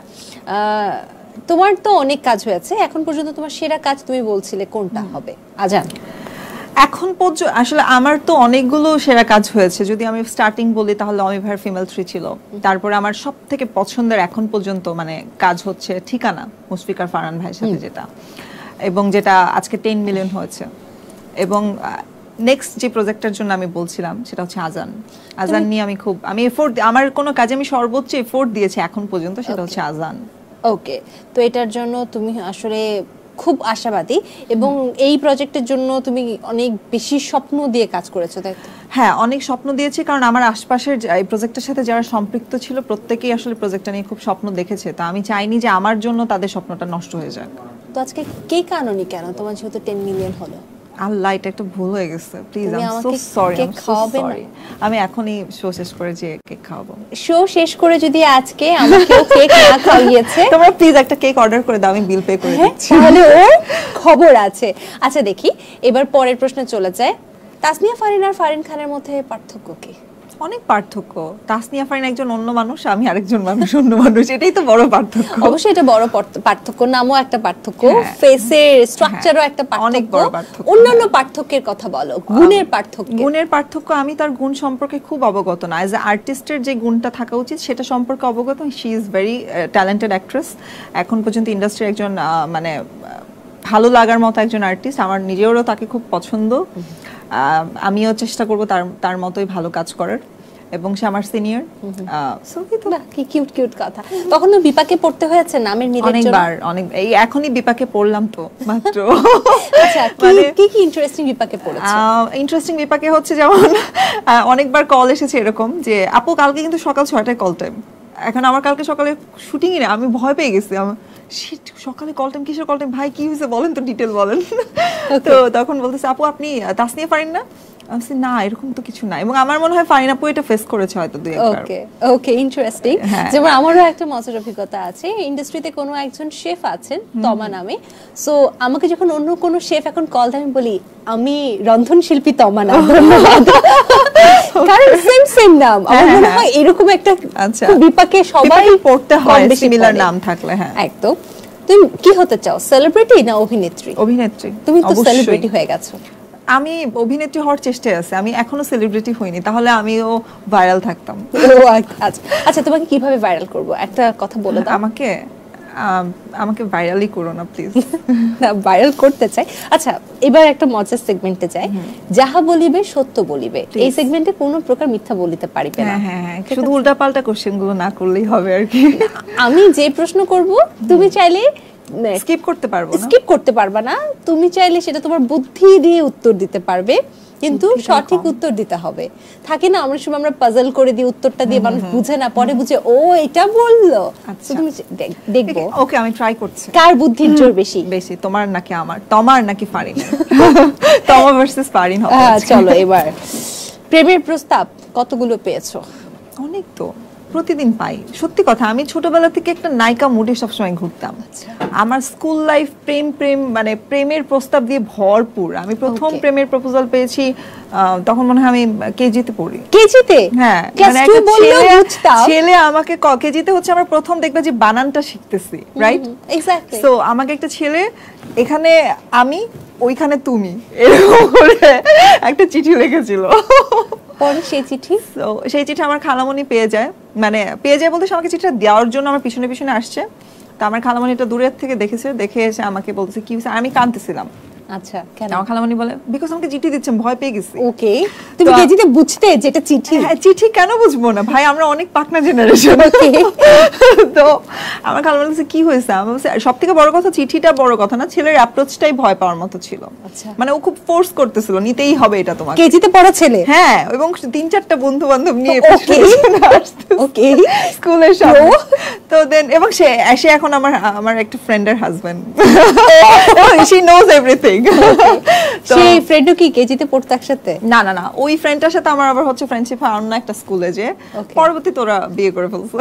তোমার তো অনেক কাজ হয়েছে, এখন পর্যন্ত তোমার সেরা কাজ তুমি বলছিলে কোনটা হবে? আজান। এখন পর্যন্ত আসলে আমার তো অনেকগুলো সেরা কাজ হয়েছে। যদি আমি স্টার্টিং বলি তাহলে অমি ভাইয়ের ফিমেল 3 ছিল। তারপরে আমার সবথেকে পছন্দের এখন পর্যন্ত মানে কাজ হচ্ছে ঠিকানা, মুশফিকার ফারহান ভাইয়ের সাথে, যেটা এবং যেটা আজকে 10 মিলিয়ন হয়েছে। এবং নেক্সট যে প্রজেক্টের জন্য আমি বলছিলাম সেটা হচ্ছে আজান। আজান নিয়ে আমি এফোর্ট, আমার কোনো কাজে আমি সর্বোচ্চ এফোর্ট দিয়েছি এখন পর্যন্ত, সেটা হচ্ছে আজান। ওকে, তো এটার জন্য তুমি আসলে খুব আশাবাদী এবং এই প্রজেক্টের জন্য তুমি অনেক বেশি স্বপ্ন দিয়ে কাজ করেছো, তাই তো? হ্যাঁ, অনেক স্বপ্ন দিয়েছি, কারণ আমার আশপাশের এই প্রজেক্টের সাথে যারা সম্পৃক্ত ছিল প্রত্যেকেই আসলে প্রজেক্টটা নিয়ে খুব স্বপ্ন দেখেছে। তো আমি চাইনি যে আমার জন্য তাদের স্বপ্নটা নষ্ট হয়ে যাক। তো আজকে কে কানুনি কেন তোমার যেহেতু 10 মিলিয়ন হলো? আল্লাহ, এটা একটা ভুল হয়ে গেছে, প্লিজ তুমি আই এম সো আমাকে সরি। কেক খাওয়াবে না? আমি এখনই শো শেষ করে যে কেক খাওয়াবো। শো শেষ করে যদি আজকে আমাকেও কেক না খাইয়েছে, তোমরা প্লিজ একটা কেক অর্ডার করে দাও, আমি বিল পে করে দিচ্ছি। তাহলে ওর খবর আছে। আচ্ছা দেখি, এবার পরের প্রশ্নে চলে যায়। তাসনিয়া ফারিন আর ফারিন খানের মধ্যে পার্থক্য কি? অনেক পার্থক্য। তাসনিয়া ফারিন একজন অন্য মানুষ, আমি আরেকজন মানুষ, অন্য মানুষ, এটাই তো বড় পার্থক্য। অবশ্যই এটা বড় পার্থক্য, নামও একটা পার্থক্য, ফেসের স্ট্রাকচারও একটা পার্থক্য, অনেক বড় পার্থক্য। অন্যান্য পার্থক্যের কথা বলো, গুণের পার্থক্য। গুণের পার্থক্য, আমি তার গুণ সম্পর্কে খুব অবগত না। অ্যাজ এ আর্টিস্টের যে গুণটা থাকা উচিত সেটা সম্পর্কে অবগত। She is very talented actress, এখন পর্যন্ত ইন্ডাস্ট্রির একজন মানে ভালো লাগার মতো একজন আর্টিস্ট। আমার নিজেরও তাকে খুব পছন্দ। আমিও চেষ্টা করব তার মতোই ভালো কাজ করার, এবং সে আমার সিনিয়র। কি কিউট কিউট কথা। কখনো বিপাকে পড়তে হয়েছে নামের মিলের জন্য? অনেকবার, এই এখনই বিপাকে পড়লাম তো মাত্র। আচ্ছা, কি কি ইন্টারেস্টিং বিপাকে পড়েছো? ইন্টারেস্টিং বিপাকে হচ্ছে যেমন অনেকবার কল এসেছে এরকম যে আপু কালকে কিন্তু সকাল 6টায় কল টাইম। এখন আমার কালকে সকালে শুটিংই না, আমি ভয় পেয়ে গেছি। সকালে কল টাইম, কিসের কল টাইম ভাই, কি হয়েছে বলেন তো, ডিটেল বলেন। তো তখন বলতেছে আপু আপনি তাসনিয়া ফারিন না? আমি বলছি না, এরকম তো কিছু না। এবং আমার মনে হয় ফারিন আপু এটা ফেস করেছে হয়তো দুই একবার। ওকে ওকে, ইন্টারেস্টিং। যেমন আমারও একটা মজার অভিজ্ঞতা আছে। ইন্ডাস্ট্রিতে কোনো একজন শেফ আছেন তমা নামে, সো আমাকে যখন অন্য কোনো শেফ এখন কল দেয় আমি বলি আমি রন্ধন শিল্পী তমা না, ধন্যবাদ। কারণ সেম সেম নাম, আমার মনে হয় এরকম একটা বিপাকে সবাই পড়তে হয় সিমিলার নাম থাকলে। হ্যাঁ একদম। তুমি কি হতে চাও, সেলিব্রিটি না অভিনেত্রী? অভিনেত্রী। তুমি তো সেলিব্রিটি হয়ে গেছো। আমি অভিনেত্রী হওয়ার চেষ্টায় আছি, আমি এখনো সেলিব্রিটি হইনি, তাহলে আমিও ভাইরাল থাকতাম। আচ্ছা, তোমাকে কিভাবে ভাইরাল করব একটা কথা বলে দাও। আমাকে ভাইরালই করো না প্লিজ। না, ভাইরাল করতে চাই। আচ্ছা, এবার একটা মজার সেগমেন্টে যাই। যাহা বলিবে সত্য বলিবে, এই সেগমেন্টে কোনো প্রকার মিথ্যা বলিতে পারিবে না। হ্যাঁ, শুধু উল্টাপাল্টা কোশ্চেনগুলো না করলেই হবে আর কি। আমি যে প্রশ্ন করব তুমি চাইলে স্কিপ করতে পারবো না। স্কিপ করতে পারবা না, তুমি চাইলে সেটা তোমার বুদ্ধি দিয়ে উত্তর দিতে পারবে, কিন্তু সঠিক উত্তর দিতে হবে। থাকে না আমরা সময় আমরা পাজল করে দিই, উত্তরটা দিয়ে মানুষ বুঝে না, পরে বুঝে ও এটা বললো। তুমি দেখবো। ওকে, আমি ট্রাই করছি। কার বুদ্ধির জোর বেশি? তোমার নাকি আমার? তোমার নাকি ফারিন? তোমার ভার্সেস ফারিন হবে। চলো এবার, প্রেমের প্রস্তাব কতগুলো পেয়েছো? অনেক তো, প্রতিদিন পাই। সত্যি কথা, আমি ছোটবেলা থেকে একটা নায়িকা মুডে সবসময় ঘুরতাম। আমার স্কুল লাইফ প্রেম মানে প্রেমের প্রস্তাব দিয়ে ভরপুর। আমি প্রথম প্রেমের প্রপোজাল পেয়েছি তখন মনে হয় আমি কেজিতে পড়ি। কেজিতে? হ্যাঁ, মানে ছেলে আমাকে কেজিতে হচ্ছে আমরা প্রথম দেখবে যে বানানটা শিখতেছি, রাইট? এক্স্যাক্টলি। সো আমাকে একটা ছেলে, এখানে আমি ওইখানে তুমি, এরকম করে একটা চিঠি লিখেছিল। পরে সেই চিঠি আমার খালামণি পেয়ে যায়, মানে পেয়ে যায় বলতে আমাকে চিঠিটা দেওয়ার জন্য আমার পিছনে পিছনে আসছে। তো আমার খালামণিটা দূরের থেকে দেখেছে, দেখে এসে আমাকে বলতেছে কি হয়েছে। আমি কাঁদতেছিলাম, আচ্ছা, কেন? আমার খালামণি বলে বিকজ আমাকে চিঠি দিচ্ছেন, ভয় পেয়ে গেছি। ওকে, তুমি কেজিতে বুঝতে যেটা চিঠি? হ্যাঁ, চিঠি কেন বুঝবো না ভাই, আমরা অনেক পাকনা জেনারেশন। তো আমার খালামণি বলছে কি হয়েছে, আমি বলছি সবথেকে বড় কথা চিঠিটা বড় কথা না, ছেলের অ্যাপ্রোচটাই ভয় পাওয়ার মতো ছিল। আচ্ছা, মানে ও খুব ফোর্স করতেছিল নিতেই হবে এটা তোমাকে। কেজিতে পড়া ছেলে? হ্যাঁ, এবং 3-4টা বন্ধু বান্ধব নিয়ে ওকে স্কুলের সামনে। তো দেন এবং সে এখন আমার একটা ফ্রেন্ডের হাজবেন্ড, শি নোজ এভরিথিং। সেই ফ্রেন্ডও কি কেজিতে পড়তো একসাথে? না না না, ওই ফ্রেন্ডটার সাথে আমার আবার হচ্ছে ফ্রেন্ডশিপ হয় অন্য একটা স্কুলে, যে পরবর্তীতে ওরা বিয়ে করে ফেলছে।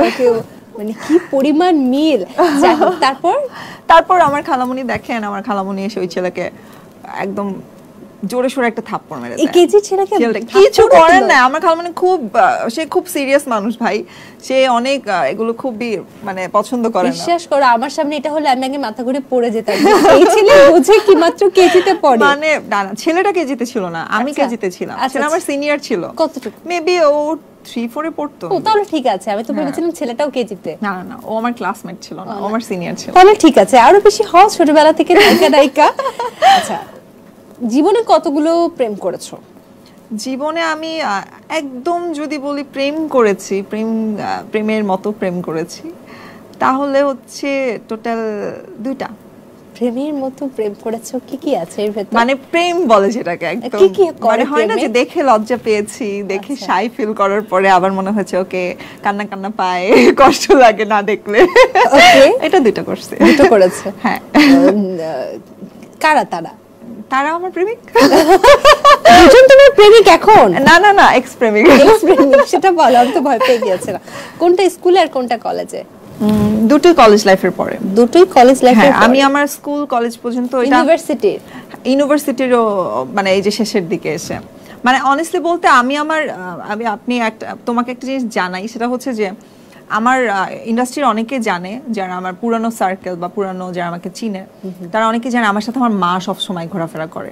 মানে কি পরিমাণ মিল। তারপর আমার খালামণি দেখেন, আমার খালামণি এসে ওই ছেলেকে একদম জোরে সোরে একটা থাপ্পড় মেরে দেয়। এই কেজি ছেলেকে কিছু করেন না। আমার খালামণি সে খুব সিরিয়াস মানুষ ভাই, সে অনেক এগুলো খুবই মানে পছন্দ করে না। বিশ্বাস করো, আমার সামনে এটা হলে আমি আগে মাথা ঘুরে পড়ে যেতাম। এই ছেলে বোঝে কি মাত্র কেজিতে পড়ে। মানে না না, ছেলেটা কেজিতে ছিল না, আমি কেজিতে ছিলাম। ছেলে আমার সিনিয়র ছিল। কতটুকু? মেবি ও 3-4 এ পড়তো। ও তাহলে ঠিক আছে, আমি তো ভেবেছিলাম ছেলেটাও কেজিতে। না না না, ও আমার ক্লাসমেট ছিল না, ও আমার সিনিয়র ছিল। তাহলে ঠিক আছে, আরো বেশি হও ছোটবেলা থেকে নায়িকা। আচ্ছা, জীবনে কতগুলো প্রেম করেছো? জীবনে আমি একদম যদি বলি প্রেম করেছি, প্রেমের মতো প্রেম করেছি, তাহলে হচ্ছে টোটাল 2টা। প্রেমের মতো প্রেম করেছো, কি কি আছে এর ভেতর? মানে প্রেম বলে যেটাকে, একদম মানে হয় না যে দেখে লজ্জা পেয়েছি, দেখে শাই ফিল করার পরে আবার মনে হচ্ছে ওকে কান্না কান্না পায়, কষ্ট লাগে না দেখলে। এটা 2টা করছে। 2টা করেছে? হ্যাঁ। কারা তারা? তারা আমার প্রেমিক। দুজন তোমার প্রেমিক এখন? না না না, এক্স প্রেমিক। এক্স প্রেমিক, সেটা বলো, আমি তো ভয় পেয়ে গিয়েছিলাম। কোনটা স্কুলে আর কোনটা কলেজে? দুটোই কলেজ লাইফের পরে। দুটোই কলেজ লাইফের পরে? আমি আমার স্কুল কলেজ পর্যন্ত এটা ইউনিভার্সিটিরও মানে এই যে শেষের দিকে এসে, মানে অনেস্টলি বলতে তোমাকে একটা জিনিস জানাই, সেটা হচ্ছে যে আমার ইন্ডাস্ট্রির অনেকে জানে, যারা আমার পুরানো সার্কেল বা পুরানো যারা আমাকে চিনে, তারা অনেকে জানে আমার সাথে আমার মা সব সময় ঘোরাফেরা করে।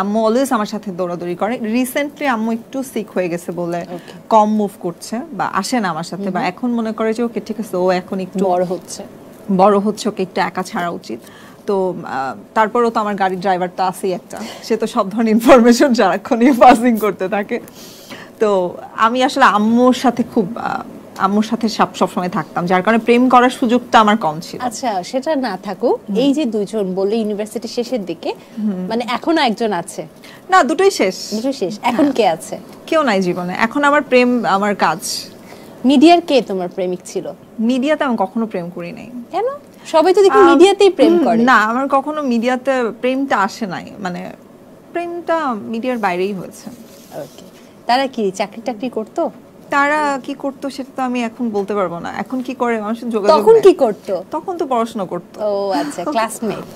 আম্মু অলওয়েজ আমার সাথে দৌড়াদৌড়ি করে। রিসেন্টলি আম্মু একটু সিক হয়ে গেছে বলে কম মুভ করছে বা আসে না আমার সাথে, বা এখন মনে করে যে ওকে ঠিক আছে, ও এখন একটু বড় হচ্ছে, ওকে একটু একা ছাড়া উচিত। তো তারপরেও তো আমার গাড়ির ড্রাইভার তো আছেই একটা, সে তো সব ধরনের ইনফরমেশন সারাক্ষণই পাসিং করতে থাকে। তো আমি আসলে আম্মুর সাথে সবসময় থাকতাম, যার কারণে প্রেম করার সুযোগটা আমার কম ছিল। আচ্ছা, সেটা না থাকুক, এই যে দুইজন বললে ইউনিভার্সিটি শেষের দিকে, মানে এখনো একজন আছে? না, দুটোই শেষ। এখন কে আছে? কেউ নাই জীবনে। এখন আমার প্রেম, আমার কাজ। মিডিয়ার কে তোমার প্রেমিক ছিল? মিডিয়াতে আমি কখনো প্রেম করি নাই। কেন? সবাই তো দেখি মিডিয়াতেই প্রেম করে। না, আমার কখনো মিডিয়াতে প্রেমটা আসে নাই, মানে প্রেমটা মিডিয়ার বাইরেই হয়েছে। ওকে, তারা কি চাকরি টাকরি করতো? তারা কি করতো সেটা তো আমি এখন বলতে পারবো না। এখন কি করে মানুষের যোগাযোগ? তখন কি করতো? তখন তো পড়াশোনা করতো। ও আচ্ছা, ক্লাসমেট?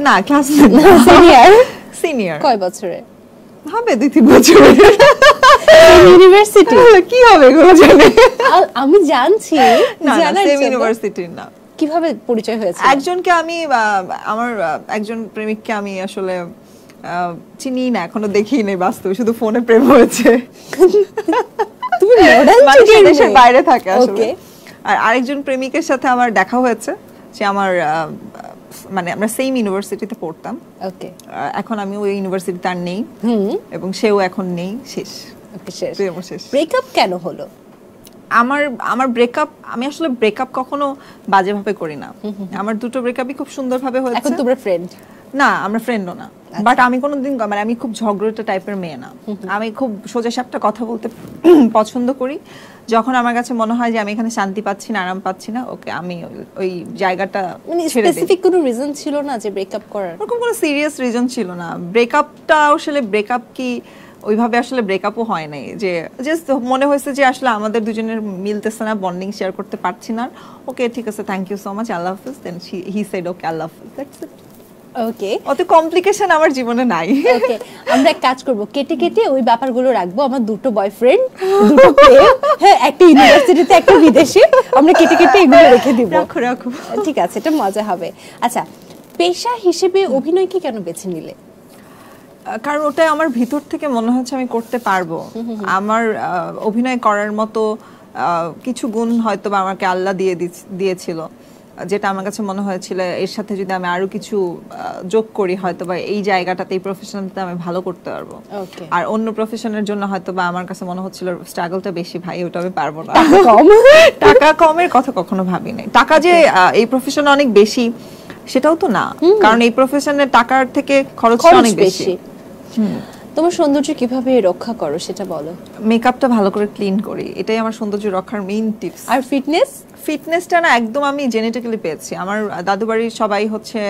না, ক্লাসমেট না, সিনিয়র। কয় বছরে হবে? 2-3 বছরে। ইউনিভার্সিটি কি হবে এগুলো জানে? আমি জানছি, সেম ইউনিভার্সিটির না। কিভাবে পরিচয় হয়েছে? একজনকে আমি আমার একজন প্রেমিককে আমি আসলে চিনি না, এখনো দেখিই নাই বাস্তবে, শুধু ফোনে প্রেম হয়েছে। তুমি মডেল দেশের বাইরে থাকে আসলে। আর আরেকজন প্রেমিকের সাথে আমার দেখা হয়েছে, সে আমার মানে আমরা সেম ইউনিভার্সিটিতে পড়তাম। ওকে, এখন আমি ওই ইউনিভার্সিটিতে আর নেই, এবং সেও এখন নেই। শেষ। ব্রেকআপ কেন হলো? আমার ব্রেকআপ, আমি আসলে ব্রেকআপ কখনো বাজেভাবে করি না। আমার দুটো ব্রেকআপই খুব সুন্দরভাবে হয়েছে। এখন তোমরা ফ্রেন্ড? না, আমরা ফ্রেন্ডও না। বাট আমি কোনোদিন মানে আমি খুব ঝগড়াটা টাইপের মেয়ে না। আমি খুব সোজাসাপটা কথা বলতে পছন্দ করি। যখন আমার কাছে মনে হয় যে আমি এখানে শান্তি পাচ্ছি না, আরাম পাচ্ছি না, ওকে আমি ওই জায়গাটা ছেড়ে দিই। স্পেসিফিক কোনো রিজন ছিল না যে ব্রেকআপ করার? এরকম কোনো সিরিয়াস রিজন ছিল না। ব্রেকআপটা আসলে ব্রেকআপ কি ওইভাবে আসলে ব্রেকআপও হয় নাই, যে জাস্ট মনে হয়েছে যে আসলে আমাদের দুজনের মিলতেছে না, বন্ডিং শেয়ার করতে পারছি না। ওকে ঠিক আছে, থ্যাংক ইউ সো মাচ, আল্লাহ হাফেজ। দেন হি সেড ওকে, আল্লাহ হাফেজ, দ্যাটস ইট। ওকে, অত কমপ্লিকেশন আমার জীবনে নাই। ওকে, আমরা এক কাজ করব, কেটে কেটে ওই ব্যাপারগুলো রাখবো। আমার দুটো বয়ফ্রেন্ড, দুটো প্রেম, হ্যাঁ, একটা ইউনিভার্সিটিতে, একটা বিদেশে, আমরা কেটে কেটে এগুলো রেখে দিব। রাখো। ঠিক আছে, এটা মজা হবে। আচ্ছা, পেশা হিসেবে অভিনয়কে কেন বেছে নিলে? কারণ ওটা আমার ভিতর থেকে মনে হচ্ছে আমি করতে পারবো। আমার অভিনয় করার মতো কিছু গুণ হয়তো বা আমাকে আল্লাহ দিয়েছিল, যেটা আমার কাছে মনে হয়েছিল এর সাথে যদি আমি আরো কিছু যোগ করি হয়তো বা এই জায়গাটাতে এই প্রফেশনটাতে আমি ভালো করতে পারবো। আর অন্য প্রফেশনের জন্য হয়তো বা আমার কাছে মনে হচ্ছিল স্ট্রাগলটা বেশি, ভাই ওটা আমি পারবো না। টাকা কমের কথা কখনো ভাবি নাই। টাকা যে এই প্রফেশনে অনেক বেশি সেটাও তো না, কারণ এই প্রফেশনে টাকার থেকে খরচটা অনেক বেশি। তোমার সৌন্দর্য কিভাবে রক্ষা করো সেটা বলো। মেকআপটা ভালো করে ক্লিন করি, এটাই আমার সৌন্দর্য রক্ষার মেইন টিপস। আর ফিটনেসটা না একদম আমি জেনেটিক্যালি পেয়েছি। আমার দাদু বাড়ির সবাই হচ্ছে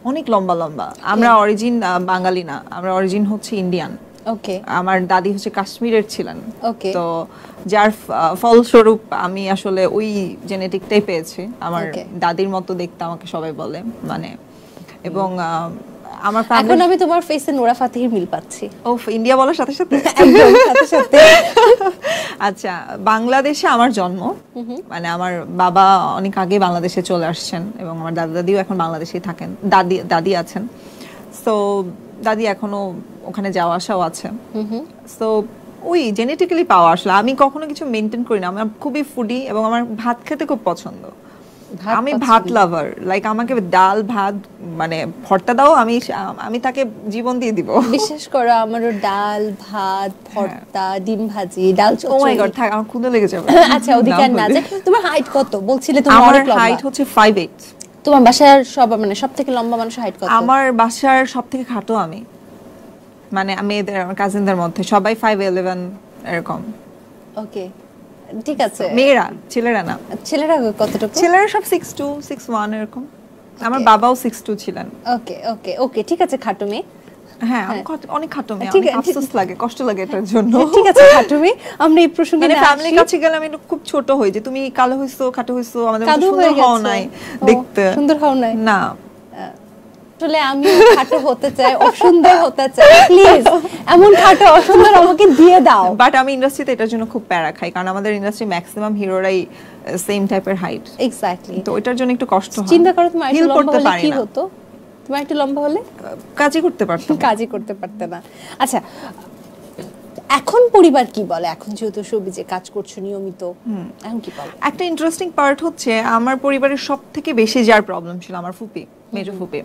অনেক লম্বা লম্বা, আমরা অরিজিন বাঙালি না, আমরা অরিজিন হচ্ছে ইন্ডিয়ান। ওকে। আমার দাদি হচ্ছে কাশ্মীরের ছিলেন, ওকে। তো যার ফলস্বরূপ আমি আসলে ওই জেনেটিকটাই পেয়েছি। আমার দাদির মতো দেখতে আমাকে সবাই বলে, মানে এবং আমার এখন আমি তোমার ফেসে নোরা ফাতেহির মিল পাচ্ছি। ওফ, ইন্ডিয়া বলার সাথে সাথে একদম সাথে সাথে। আচ্ছা, বাংলাদেশে আমার জন্ম, মানে আমার বাবা অনেক আগে বাংলাদেশে চলে আসছেন এবং আমার দাদা দাদিও এখন বাংলাদেশেই থাকেন। দাদি আছেন, সো দাদি এখনো ওখানে যাওয়া আসাও আছে। সো ওই জেনেটিক্যালি পাওয়া। আসলে আমি কখনো কিছু মেনটেন করি না, আমার খুবই ফুডি এবং আমার ভাত খেতে খুব পছন্দ। আমি ভাত লাভার, লাইক আমাকে ডাল ভাত মানে ভর্তা দাও, আমি তাকে জীবন দিয়ে দিব। বিশেষ করে আমারও ডাল ভাত ভর্তা ডিম ভাজি ডাল চচ্চড়ি। ও মাই গড, থাক আমার ক্ষুধা লেগে যাবে। আচ্ছা ওদিকে না যায়। তোমার হাইট কত বলছিলে? তোমার আমার হাইট হচ্ছে 5'8". তোমার বাসার মানে সবথেকে লম্বা মানুষের হাইট কত? আমার বাসার সবথেকে খাটো আমি, মানে মেয়েদের আমার কাজিনদের মধ্যে সবাই 5'11" এরকম। ওকে, ঠিক আছে। মেয়েরা, ছেলেরা না। ছেলেরা কতটুকু? ছেলেরা সব 6'2", 6'1" এরকম। আমার বাবাও 6'2" ছিলেন। ওকে ওকে ওকে, ঠিক আছে। খাটো মেয়ে। হ্যাঁ, অনেক খাটো মেয়ে, অনেক আফসোস লাগে, কষ্ট লাগে এটার জন্য। ঠিক আছে, খাটো মেয়ে। আমরা এই প্রসঙ্গে মানে ফ্যামিলির কাছে গেলে আমি খুব ছোট হই, যে তুমি কালো হইছো, খাটো হইছো, আমাদের মতো সুন্দর হও নাই দেখতে। সুন্দর হও নাই না, আসলে আমি খাটো হতে চাই, অসুন্দর হতে চাই, প্লিজ এমন খাটো অসুন্দর আমাকে দিয়ে দাও। বাট আমি ইন্ডাস্ট্রিতে এটার জন্য খুব প্যারা খাই, কারণ আমাদের ইন্ডাস্ট্রি ম্যাক্সিমাম হিরোরাই সেম টাইপের হাইট। এক্স্যাক্টলি। তো এটার জন্য একটু কষ্ট হয়। চিন্তা করো তোমার একটু লম্বা হলে কি হতো? তোমার একটু লম্বা হলে কাজই করতে পারতাম। কাজই করতে পারতে না। আচ্ছা, এখন পরিবার কি বলে? এখন যেহেতু শোবিজে কাজ করছো নিয়মিত, এখন কি বলে? একটা ইন্টারেস্টিং পার্ট হচ্ছে আমার পরিবারের সবথেকে বেশি যার প্রবলেম ছিল আমার ফুপি, মেজো ফুপি।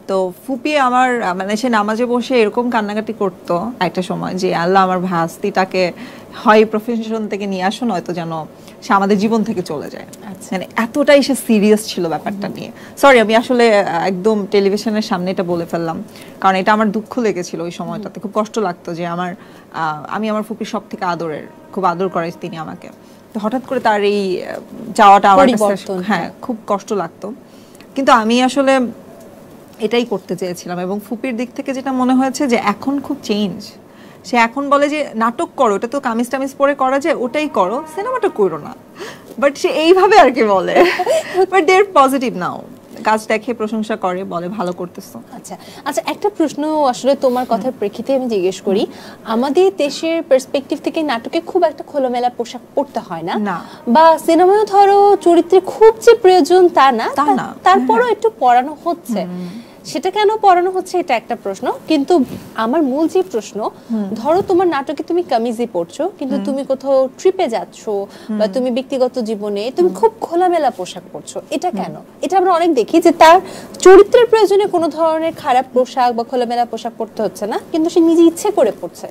তো ফুপি আমার মানে সে নামাজে বসে এরকম কান্নাকাটি করতো একটা সময় যে আল্লাহ আমার ভাস্তিটাকে হয় প্রফেশন থেকে নিয়ে আসো, নয়তো যেন সে আমাদের জীবন থেকে চলে যায়। মানে এতটাই সে সিরিয়াস ছিল ব্যাপারটা নিয়ে। সরি, আমি আসলে একদম টেলিভিশনের সামনে এটা বলে ফেললাম, কারণ এটা আমার দুঃখ লেগেছিল ওই সময়টাতে। খুব কষ্ট লাগতো যে আমি আমার ফুপির সব থেকে আদরের, খুব আদর করে তিনি আমাকে। তো হঠাৎ করে তার এই যাওয়াটা আমার কাছে, হ্যাঁ, খুব কষ্ট লাগতো। কিন্তু আমি আসলে এটাই করতে চেয়েছিলাম, এবং ফুপির দিক থেকে যেটা মনে হয়েছে যে এখন খুব চেঞ্জ। সে এখন বলে যে নাটক করো, ওটা তো কামিজ টামিজ পরে করা যায়, ওটাই করো, সিনেমাটা করো না। বাট সে এইভাবে আর কি বলে, বাট দে আর পজিটিভ নাও, কাজ দেখে প্রশংসা করে, বলে ভালো করতেছো। আচ্ছা আচ্ছা, একটা প্রশ্ন আসলে তোমার কথার প্রেক্ষিতে আমি জিজ্ঞেস করি। আমাদের দেশের পার্সপেক্টিভ থেকে নাটকে খুব একটা খোলামেলা পোশাক পরতে হয় না, বা সিনেমায় ধরো চরিত্রে খুব যে প্রয়োজন তা না, তারপরও একটু পড়ানো হচ্ছে। সেটা কেন পড়ানো হচ্ছে এটা একটা প্রশ্ন, কিন্তু আমার মূল যে প্রশ্ন, ধরো তোমার নাটকে তুমি কামিজে পড়ছো, কিন্তু তুমি কোথাও ট্রিপে যাচ্ছো বা তুমি ব্যক্তিগত জীবনে তুমি খুব খোলামেলা পোশাক পরছো, এটা কেন? এটা আমরা অনেক দেখি যে তার চরিত্রের প্রয়োজনে কোনো ধরনের খারাপ পোশাক বা খোলামেলা পোশাক পরতে হচ্ছে না, কিন্তু সে নিজে ইচ্ছে করে পড়ছে।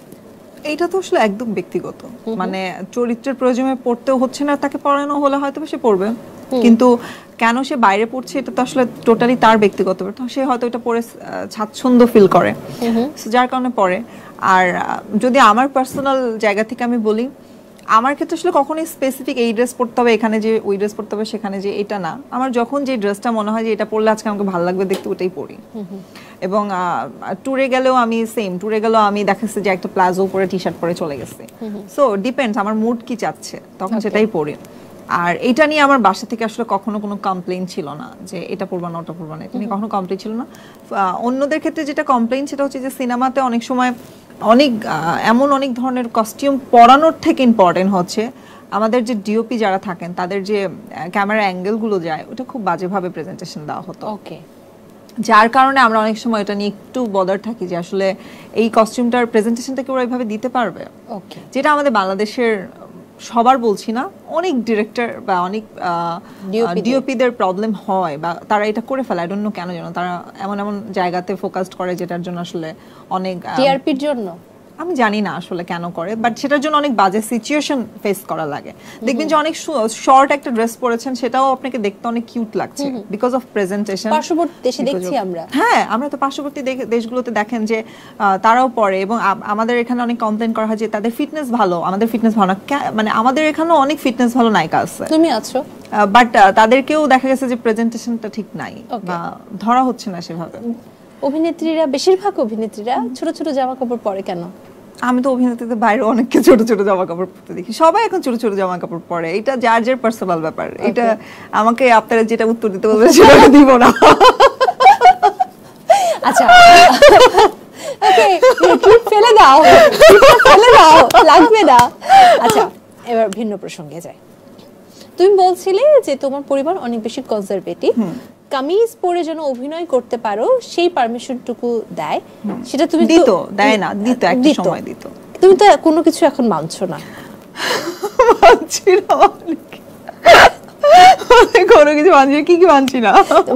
এইটা তো আসলে একদম ব্যক্তিগত, মানে চরিত্রের প্রয়োজনে পড়তেও হচ্ছে না, তাকে পড়ানো হলে হয়তো সে পড়বে, কিন্তু কেন সে বাইরে পড়ছে এটা তো আসলে টোটালি তার ব্যক্তিগত। সে হয়তো এটা পড়ে স্বাচ্ছন্দ্য ফিল করে, যার কারণে পড়ে। আর যদি আমার পার্সোনাল জায়গা থেকে আমি বলি, আমার ক্ষেত্রে আসলে কখনোই স্পেসিফিক এই ড্রেস পরতে হবে, এখানে যে ওই ড্রেস পরতে হবে সেখানে যে, এটা না। আমার যখন যে ড্রেসটা মনে হয় যে এটা পরলে আজকে আমাকে ভালো লাগবে দেখতে, ওটাই পরি। এবং ট্যুরে গেলেও আমি দেখাচ্ছি যে একটা প্লাজো পরে টি শার্ট পরে চলে গেছি। সো ডিপেন্ডস আমার মুড কি চাচ্ছে, তখন সেটাই পরি। আর এটা নিয়ে আমার বাসা থেকে আসলে কখনো কোনো কমপ্লেইন ছিল না যে এটা পরবা না ওটা পরবা না, এটা নিয়ে কখনো কমপ্লেইন ছিল না। অন্যদের ক্ষেত্রে যেটা কমপ্লেইন সেটা হচ্ছে যে সিনেমাতে অনেক সময় অনেক ধরনের কস্টিউম পরানোর থেকে ইম্পর্টেন্ট হচ্ছে আমাদের যে ডিওপি যারা থাকেন তাদের যে ক্যামেরা অ্যাঙ্গেলগুলো যায়, ওটা খুব বাজেভাবে প্রেজেন্টেশন দেওয়া হতো। ওকে, যার কারণে আমরা অনেক সময় এটা নিয়ে একটু বদার থাকি যে আসলে এই কস্টিউমটার প্রেজেন্টেশনটা কি ওরা এইভাবে দিতে পারবে, যেটা আমাদের বাংলাদেশের সবার বলছি না, অনেক ডিরেক্টর বা অনেক ডিওপিদের প্রবলেম হয় বা তারা এটা করে ফেলে। আই ডোন্ট নো কেন জানো, তারা এমন এমন জায়গাতে ফোকাসড করে যেটার জন্য আসলে অনেক টিআরপির জন্য আমি জানি না আসলে কেন করে, বাট সেটার জন্য অনেক বাজে সিচুয়েশন ফেস করা লাগে। দেখবেন যে অনেক শর্ট একটা ড্রেস পরেছেন, সেটাও আপনাকে দেখতে অনেক কিউট লাগছে বিকজ অফ প্রেজেন্টেশন। পার্শ্ববর্তী দেশে দেখছি আমরা, হ্যাঁ আমরা তো পার্শ্ববর্তী দেশগুলোতে দেখেন যে তারাও পরে, এবং আমাদের এখানে অনেক কমপ্লেন করা হয় যে তাদের ফিটনেস ভালো, আমাদের ফিটনেস ভালো না। মানে আমাদের এখানেও অনেক ফিটনেস ভালো নায়িকা আছে, তুমি আছো, বাট তাদেরকেও দেখা গেছে যে প্রেজেন্টেশনটা ঠিক নাই বা ধরা হচ্ছে না সেভাবে। অভিনেত্রীরা, বেশিরভাগ অভিনেত্রীরা ছোট ছোট জামা কাপড় পরে কেন? আমি তো অভিনেত্রীদের বাইরে অনেককে ছোট ছোট জামা কাপড় পরতে দেখি, সবাই এখন ছোট ছোট জামা কাপড় পরে। এটা যার যার পার্সোনাল ব্যাপার, এটা আমাকে আপনারা যেটা উত্তর দিতে বলবেন সেটা দিব না। আচ্ছা ওকে, ক্লিপ ফেলে দাও, ফেলে দাও, লাগবে না। আচ্ছা এবার ভিন্ন প্রসঙ্গে যাই। তুমি বলছিলে যে তোমার পরিবার অনেক বেশি কনজারভেটিভ, কামিজ পরে যেন অভিনয় করতে পারো সেই পারমিশনটুকু দেয়, সেটা তুমি দিত, দেয় না, দিত একটা সময় দিত। তুমি তো কোনো কিছু এখন মানছো না। মানছি না কোনো কিছু, মানছি কি কি মানছি না,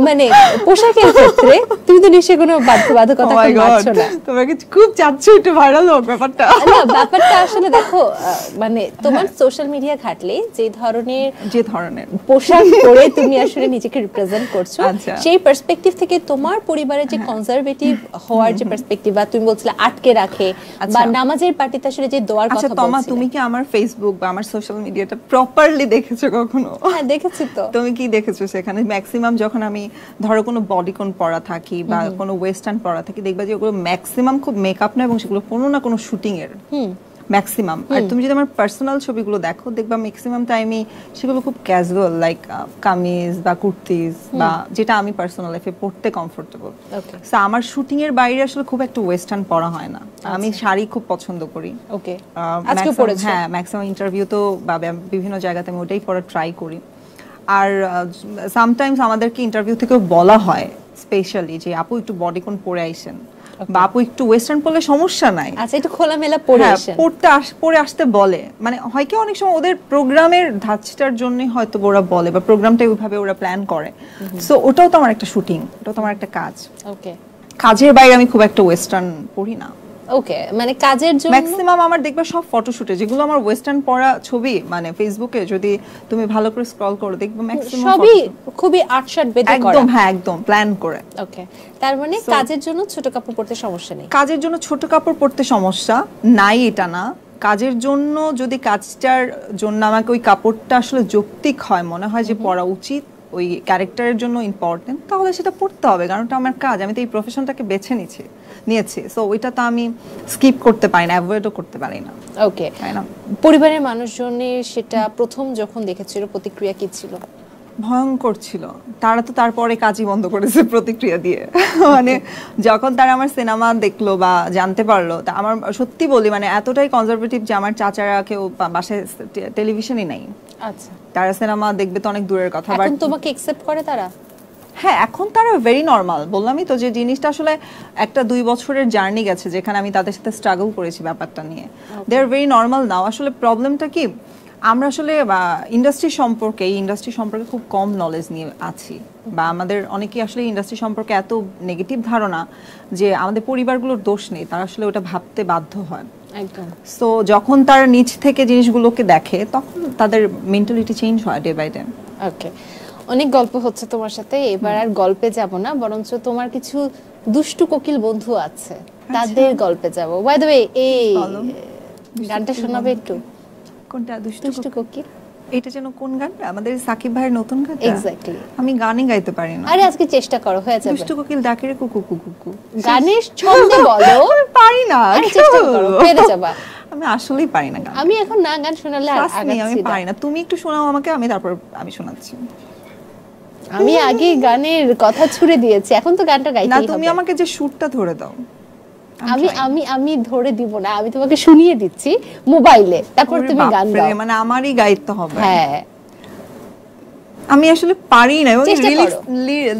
মানে পোশাকের ক্ষেত্রে তুমি তো নিশ্চয়ই কোনো বাধ্যবাধকতা মানছো না। তোমরা কি খুব চাচ্ছ একটু ভাইরাল হোক ব্যাপারটা? না, ব্যাপারটা আসলে দেখো, মানে তোমার সোশ্যাল মিডিয়া ঘাটলে যে ধরনের পোশাক পরে তুমি আসলে নিজেকে রিপ্রেজেন্ট করছো, সেই পার্সপেক্টিভ থেকে তোমার পরিবারের যে কনজারভেটিভ হওয়ার যে পার্সপেক্টিভ, বা তুমি বলছিলে আটকে রাখে, বা নামাজের পার্টিতে আসলে যে দোয়ার কথা বলছিলে। তুমি কি আমার ফেসবুক বা আমার সোশ্যাল মিডিয়াটা প্রপারলি দেখেছো কখনো? হ্যাঁ দেখেছি তো। তুমি কি দেখেছো সেখানে? ম্যাক্সিমাম যখন আমি ধরো কোনো বডিকন পরা থাকি বা কোনো ওয়েস্টার্ন পরা থাকি, দেখবা যে ওগুলো ম্যাক্সিমাম খুব মেকআপ না, এবং সেগুলো কোনো না কোনো শুটিং এর ম্যাক্সিমাম। আর তুমি যদি আমার পার্সোনাল ছবিগুলো দেখো, দেখবা ম্যাক্সিমাম টাইমই সেগুলো খুব ক্যাজুয়াল, লাইক কামিজ বা কুর্তিজ, বা যেটা আমি পার্সোনাল লাইফে পরতে কমফোর্টেবল। সো আমার শুটিং এর বাইরে আসলে খুব একটা ওয়েস্টার্ন পরা হয় না। আমি শাড়ি খুব পছন্দ করি। ওকে, আজকে পরেছি, হ্যাঁ ম্যাক্সিমাম ইন্টারভিউ তো বা বিভিন্ন জায়গাতে আমি ওটাই পরা ট্রাই করি। আর সামটাইমস আমাদেরকে ইন্টারভিউ থেকেও বলা হয় স্পেশালি যে আপু একটু বডিকন পরে আইসেন, বা আপু একটু ওয়েস্টার্ন পরলে সমস্যা নাই, আচ্ছা একটু খোলামেলা পরে আসেন, পরে আসতে বলে। মানে হয় কি অনেক সময় ওদের প্রোগ্রামের ধাঁচটার জন্যই হয়তো ওরা বলে, বা প্রোগ্রামটা ওইভাবে ওরা প্ল্যান করে। সো ওটাও তো আমার একটা শুটিং, ওটাও তো আমার একটা কাজ। ওকে, কাজের বাইরে আমি খুব একটা ওয়েস্টার্ন পরি না। ওকে, মানে কাজের জন্য ম্যাক্সিমাম আমার দেখবে সব ফটোশুটে যেগুলো আমার ওয়েস্টার্ন পরা ছবি, মানে ফেসবুকে যদি তুমি ভালো করে স্ক্রল করো দেখবে ম্যাক্সিমাম সবই খুবই আটশাট বেঁধে করা, একদম, হ্যাঁ একদম প্ল্যান করে। ওকে, তার মানে কাজের জন্য ছোট কাপড় পরতে সমস্যা নেই। কাজের জন্য ছোট কাপড় পরতে সমস্যা নাই এটা না, কাজের জন্য যদি কাজটার জন্য আমাকে ওই কাপড়টা আসলে যৌক্তিক হয়, মনে হয় যে পরা উচিত, ওই ক্যারেক্টারের জন্য ইম্পর্টেন্ট, তাহলে সেটা পড়তে হবে, কারণ এটা আমার কাজ, আমি তো এই প্রফেশনটাকে বেছে নিয়েছি। সো ওইটা তো আমি স্কিপ করতে পারি না, অ্যাভয়েডও করতে পারি না। ওকে, পরিবারের মানুষজনের সেটা প্রথম যখন দেখেছিল প্রতিক্রিয়া কি ছিল? ভয়ঙ্কর ছিল। তারা তো তারপরে কাজই বন্ধ করেছে প্রতিক্রিয়া দিয়ে। মানে যখন তারা আমার সিনেমা দেখলো বা জানতে পারলো, তা আমার সত্যি বলি মানে এতটাই কনজারভেটিভ যে আমার চাচারা কেউ বাসায় টেলিভিশনই নাই। আচ্ছা, তারা সিনেমা দেখবে তো অনেক দূরের কথা। এখন তোমাকে অ্যাকসেপ্ট করে তারা? হ্যাঁ, এখন তারা ভেরি নরমাল। বললামই তো যে জিনিসটা আসলে একটা 2 বছরের জার্নি গেছে যেখানে আমি তাদের সাথে স্ট্রাগল করেছি ব্যাপারটা নিয়ে। দে আর ভেরি নরমাল নাও। আসলে প্রবলেমটা কি, আমরা আসলে ইন্ডাস্ট্রি সম্পর্কে খুব কম নলেজ নিয়ে আছি, বা আমাদের অনেকেই আসলে ইন্ডাস্ট্রি সম্পর্কে এত নেগেটিভ ধারণা যে আমাদের পরিবারগুলোর দোষ নেই, তারা আসলে ওটা ভাবতে বাধ্য হয়। একদম। সো যখন তারা নিজ থেকে জিনিসগুলোকে দেখে তখন তাদের মেন্টালিটি চেঞ্জ হয় ডে বাই ডে। ওকে, অনেক গল্প হচ্ছে তোমার সাথে, এবার আর গল্পে যাব না, বরঞ্চ তোমার কিছু দুষ্টু কোকিল বন্ধু আছে তাদের গল্পে যাব। বাই দ্য ওয়ে, এই গানটা শোনাবে একটু? কোনটা? দুষ্টু কোকিল? এটা যেন কোন গান? আমাদের সাকিব ভাইয়ের নতুন গান। এক্স্যাক্টলি। আমি গানই গাইতে পারি না। আরে আজকে চেষ্টা করো, হয়ে যাবে। দুষ্টু কোকিল ডাকে রে কুকু কুকু কুকু, গানের ছন্দে বলো। পারি না, আরে চেষ্টা করো, পেরে যাবা। আমি আসলেই পারি না গান। আমি এখন না গান শোনালে আর আগাচ্ছি না। আমি পারি না, তুমি একটু শোনাও আমাকে, আমি শোনাচ্ছি। আমি আগে গানের কথা ছুড়ে দিয়েছি, এখন তো গানটা গাইতেই হবে। না, তুমি আমাকে যে সুরটা ধরে দাও। আমি ধরে দিব না, আমি তোমাকে শুনিয়ে দিচ্ছি মোবাইলে, তারপর তুমি গান গাও। মানে আমারই গাইতে হবে? হ্যাঁ, আমি আসলে পারি না, এবং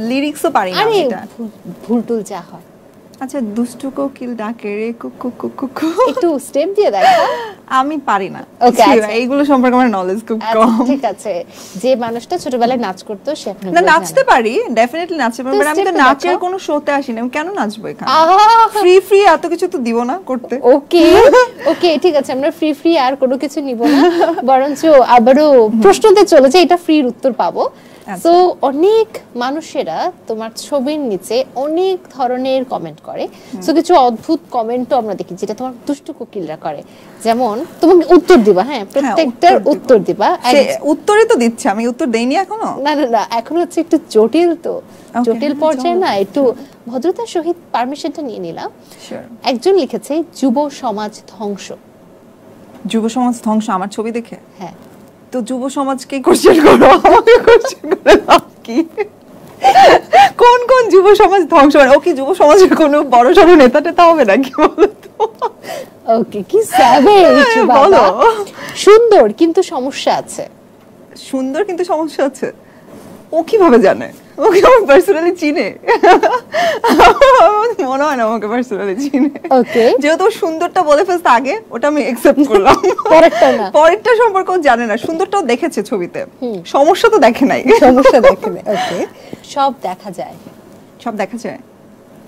লিরিক্সও পারি না। আরে ভুলটুল যা হয়। আচ্ছা, দুষ্টু কোকিল ডাকে রে কুকু কুকু কু। একটু স্টেপ দিয়ে দেখা। আমি পারি না। Okay, আচ্ছা। এইগুলো সম্পর্কে আমার নলেজ খুব কম। ঠিক আছে, যে মানুষটা ছোটবেলায় নাচ করতো সে এখন না, নাচতে পারি, ডেফিনেটলি নাচতে পারি, বাট আমি তো নাচের কোনো শোতে আসিনি, আমি কেন নাচবো এখানে? ফ্রি এত কিছু তো দিব না করতে। ওকে ওকে, ঠিক আছে, আমরা ফ্রি আর কোনো কিছু নিব না, বরঞ্চ আবারও প্রশ্নতে চলে যে এটা ফ্রির উত্তর পাবো। সো অনেক মানুষেরা তোমার ছবির নিচে অনেক ধরনের কমেন্ট করে, সো কিছু অদ্ভুত কমেন্টও আমরা দেখি যেটা তোমার দুষ্টু কোকিলরা করে, যেমন তোমাকে উত্তর দিবা, হ্যাঁ প্রত্যেকটার উত্তর দিবা। উত্তরই তো দিচ্ছে, আমি উত্তর দেইনি এখনো। না না না, এখন হচ্ছে একটু জটিল, তো জটিল পর্যায়ে না, একটু ভদ্রতার সহিত পারমিশনটা নিয়ে নিলাম। একজন লিখেছে যুব সমাজ ধ্বংস। যুব সমাজ ধ্বংস আমার ছবি দেখে? হ্যাঁ। তো যুব সমাজকে কোশ্চেন করো, আমাকে কোশ্চেন করে লাভ কি? কোন কোন যুব সমাজ ধ্বংস? ও কি যুব সমাজের কোনো বড় সড় নেতা টেতা হবে নাকি বলো তো? ওকে, কি স্যাভেজ বাবা। সুন্দর কিন্তু সমস্যা আছে। সুন্দর কিন্তু সমস্যা আছে? ও কিভাবে জানে? ও কি আমার পার্সোনালি চিনে? মনে হয় না আমাকে পার্সোনালি চিনে। ওকে, যেহেতু সুন্দরটা বলে ফেলতে আগে, ওটা আমি অ্যাকসেপ্ট করলাম। পরেরটা না, পরেরটা সম্পর্কে ও জানে না, সুন্দরটাও দেখেছে ছবিতে, সমস্যা তো দেখে নাই। সমস্যা দেখে নাই। ওকে, সব দেখা যায়। সব দেখা যায়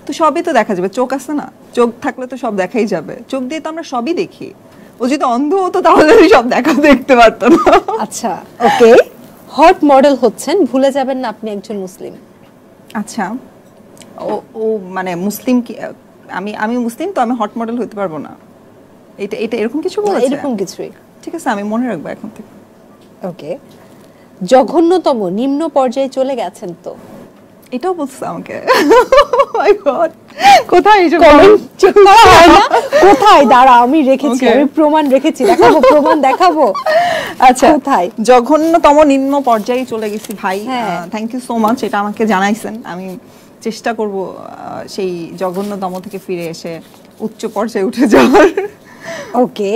তো সবই তো দেখা যাবে, চোখ আছে না, চোখ থাকলে তো সব দেখাই যাবে, চোখ দিয়ে তো আমরা সবই দেখি। ও যদি অন্ধ হতো তাহলে সব দেখতে পারতো না। আচ্ছা ওকে, হট মডেল হচ্ছেন, ভুলে যাবেন না আপনি একজন মুসলিম। আচ্ছা, ও মানে মুসলিম কি? আমি মুসলিম তো আমি হট মডেল হতে পারবো না, এটা এরকম কিছু বলেছে? এরকম কিছুই। ঠিক আছে, আমি মনে রাখবো এখন থেকে। ওকে, জঘন্যতম নিম্ন পর্যায়ে চলে গেছেন তো। এটাও বলছে আমাকে? মাই গড, কোথায় এইসব কমেন্ট চেক করা হয় না? কোথায়? দাঁড়া, আমি রেখেছি, আমি প্রমাণ রেখেছি, দেখাবো, প্রমাণ দেখাবো। আচ্ছা, কোথায়? জঘন্যতম নিম্ন পর্যায়ে চলে গেছি ভাই, থ্যাংক ইউ সো মাচ, এটা আমাকে জানাইছেন। আমি চেষ্টা করব সেই জঘন্যতম থেকে ফিরে এসে উচ্চ পর্যায়ে উঠে যাওয়ার। ওকে,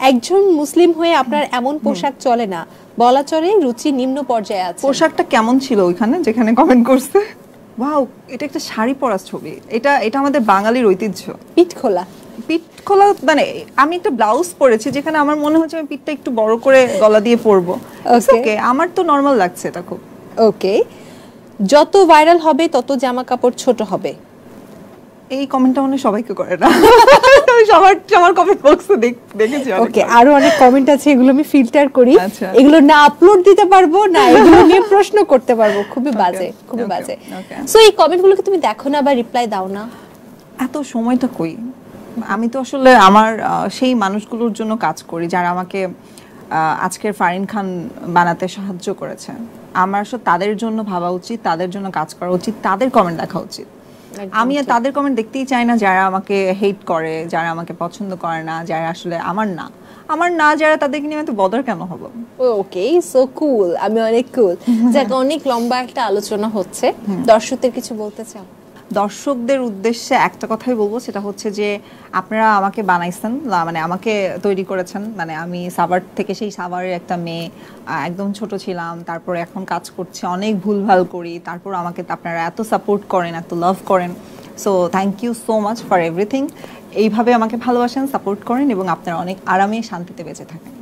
একজন মুসলিম হয়ে আপনার এমন পোশাক চলে না, বলা চলে রুচি নিম্ন পর্যায়ে আছে। পোশাকটা কেমন ছিল ওইখানে যেখানে কমেন্ট করছে? ওয়াও, এটা একটা শাড়ি পরা ছবি, এটা আমাদের বাঙালির ঐতিহ্য। পিঠ খোলা? পিঠ খোলা মানে আমি একটা ব্লাউজ পরেছি যেখানে আমার মনে হচ্ছে আমি পিঠটা একটু বড় করে গলা দিয়ে পরবো। ওকে, আমার তো নরমাল লাগছে এটা খুব। ওকে, যত ভাইরাল হবে তত জামা কাপড় ছোট হবে। এই কমেন্টটা মানে সবাইকে করে না, সবার কমেন্ট বক্সে দেখেছি। ওকে, আরো অনেক কমেন্ট আছে, এগুলো আমি ফিল্টার করি, এগুলো না আপলোড দিতে পারবো না, এগুলো নিয়ে প্রশ্ন করতে পারবো। খুবই বাজে, খুবই বাজে। সো এই কমেন্টগুলোকে তুমি দেখো না বা রিপ্লাই দাও না? এত সময়টা কই, আমি তো আসলে আমার সেই মানুষগুলোর জন্য কাজ করি যারা আমাকে আজকের ফারিন খান বানাতে সাহায্য করেছে। আমার আসলে তাদের জন্য ভাবা উচিত, তাদের জন্য কাজ করা উচিত, তাদের কমেন্ট দেখা উচিত। আমি তাদের কমেন্ট দেখতেই চাই না যারা আমাকে হেট করে, যারা আমাকে পছন্দ করে না, যারা আসলে আমার না যারা, তাদেরকে নিয়ে এত বদর কেন হবো? ওকে, সো কুল, আমি অনেক কুল। যাক, অনেক লম্বা একটা আলোচনা হচ্ছে, দর্শকদের কিছু বলতে চাও? দর্শকদের উদ্দেশ্যে একটা কথাই বলবো, সেটা হচ্ছে যে আপনারা আমাকে বানাইছেন, মানে আমাকে তৈরি করেছেন, মানে আমি সাভার থেকে, সেই সাভারের একটা মেয়ে, একদম ছোট ছিলাম, তারপর এখন কাজ করছি, অনেক ভুলভাল করি, তারপর আমাকে আপনারা এত সাপোর্ট করেন, এত লাভ করেন। So thank you so much for everything. এইভাবে আমাকে ভালোবাসেন, সাপোর্ট করেন এবং আপনারা অনেক আরামে শান্তিতে বেঁচে থাকেন।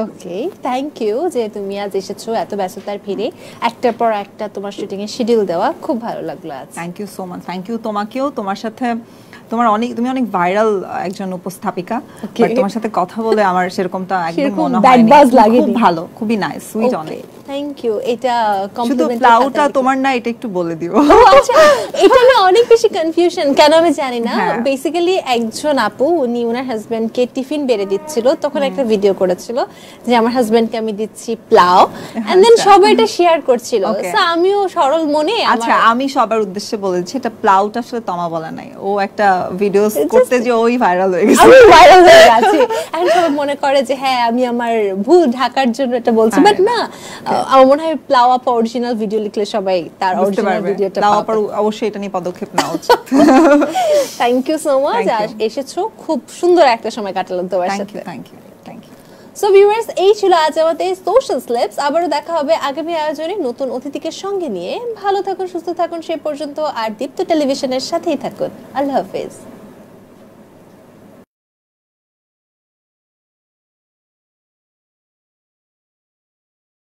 ওকে, থ্যাংক ইউ যে তুমি আজ এসেছো এত ব্যস্ততার ভিড়ে, একটার পর একটা তোমার শুটিং এর শিডিউল দেওয়া, খুব ভালো লাগলো আজ। Thank you so much, thank you তোমাকেও। তোমার সাথে তুমি অনেক ভাইরাল একজন উপস্থাপিকা, তোমার সাথে কথা বলে আমার সেরকমটা একদম মনে হয়নি। খুব ভালো, খুবই নাইস, সুইট অনেক। Thank you. এটা কমপ্লিমেন্ট, প্লাউটা তোমার না, এটা একটু বলে দিও। আচ্ছা, এটা না অনেক বেশি কনফিউশন, কেন আমি জানি না। বেসিক্যালি একজন আপু, উনি ওনার হাজবেন্ডকে টিফিন বেড়ে দিচ্ছিল, তখন একটা ভিডিও করেছিল যে আমার হাজবেন্ডকে আমি দিচ্ছি প্লাউ, এন্ড দেন সবাই এটা শেয়ার করছিল। সো আমিও সরল মনে, আচ্ছা আমি সবার উদ্দেশ্যে বলেছি, এটা প্লাউটা আসলে তমা বলা নাই, ও একটা ভিডিওস করতে যে ওই ভাইরাল হয়ে গেছে, আমি ভাইরাল হয়ে গেছি, এখন সবাই মনে করে যে হ্যাঁ আমি আমার ভুল ঢাকার জন্য এটা বলছি, বাট না, আমার মনে হয় প্লাউ আপা অরিজিনাল ভিডিও লিখলে সবাই তার অরিজিনাল ভিডিওটা পাবে। প্লাউ আপা অবশ্যই এটা নিয়ে পদক্ষেপ নেওয়া উচিত। থ্যাংক ইউ সো মাচ, এসেছো, খুব সুন্দর একটা সময় কাটালাম তোমার সাথে। Thank you. সো ভিউয়ার্স, এই ছিল আজ আমাদের সোশ্যাল স্লেপস। আবারও দেখা হবে আগামী আয়োজনে নতুন অতিথিকে সঙ্গে নিয়ে। ভালো থাকুন, সুস্থ থাকুন সেই পর্যন্ত, আর দীপ্ত টেলিভিশনের সাথেই থাকুন। আল্লাহ হাফেজ।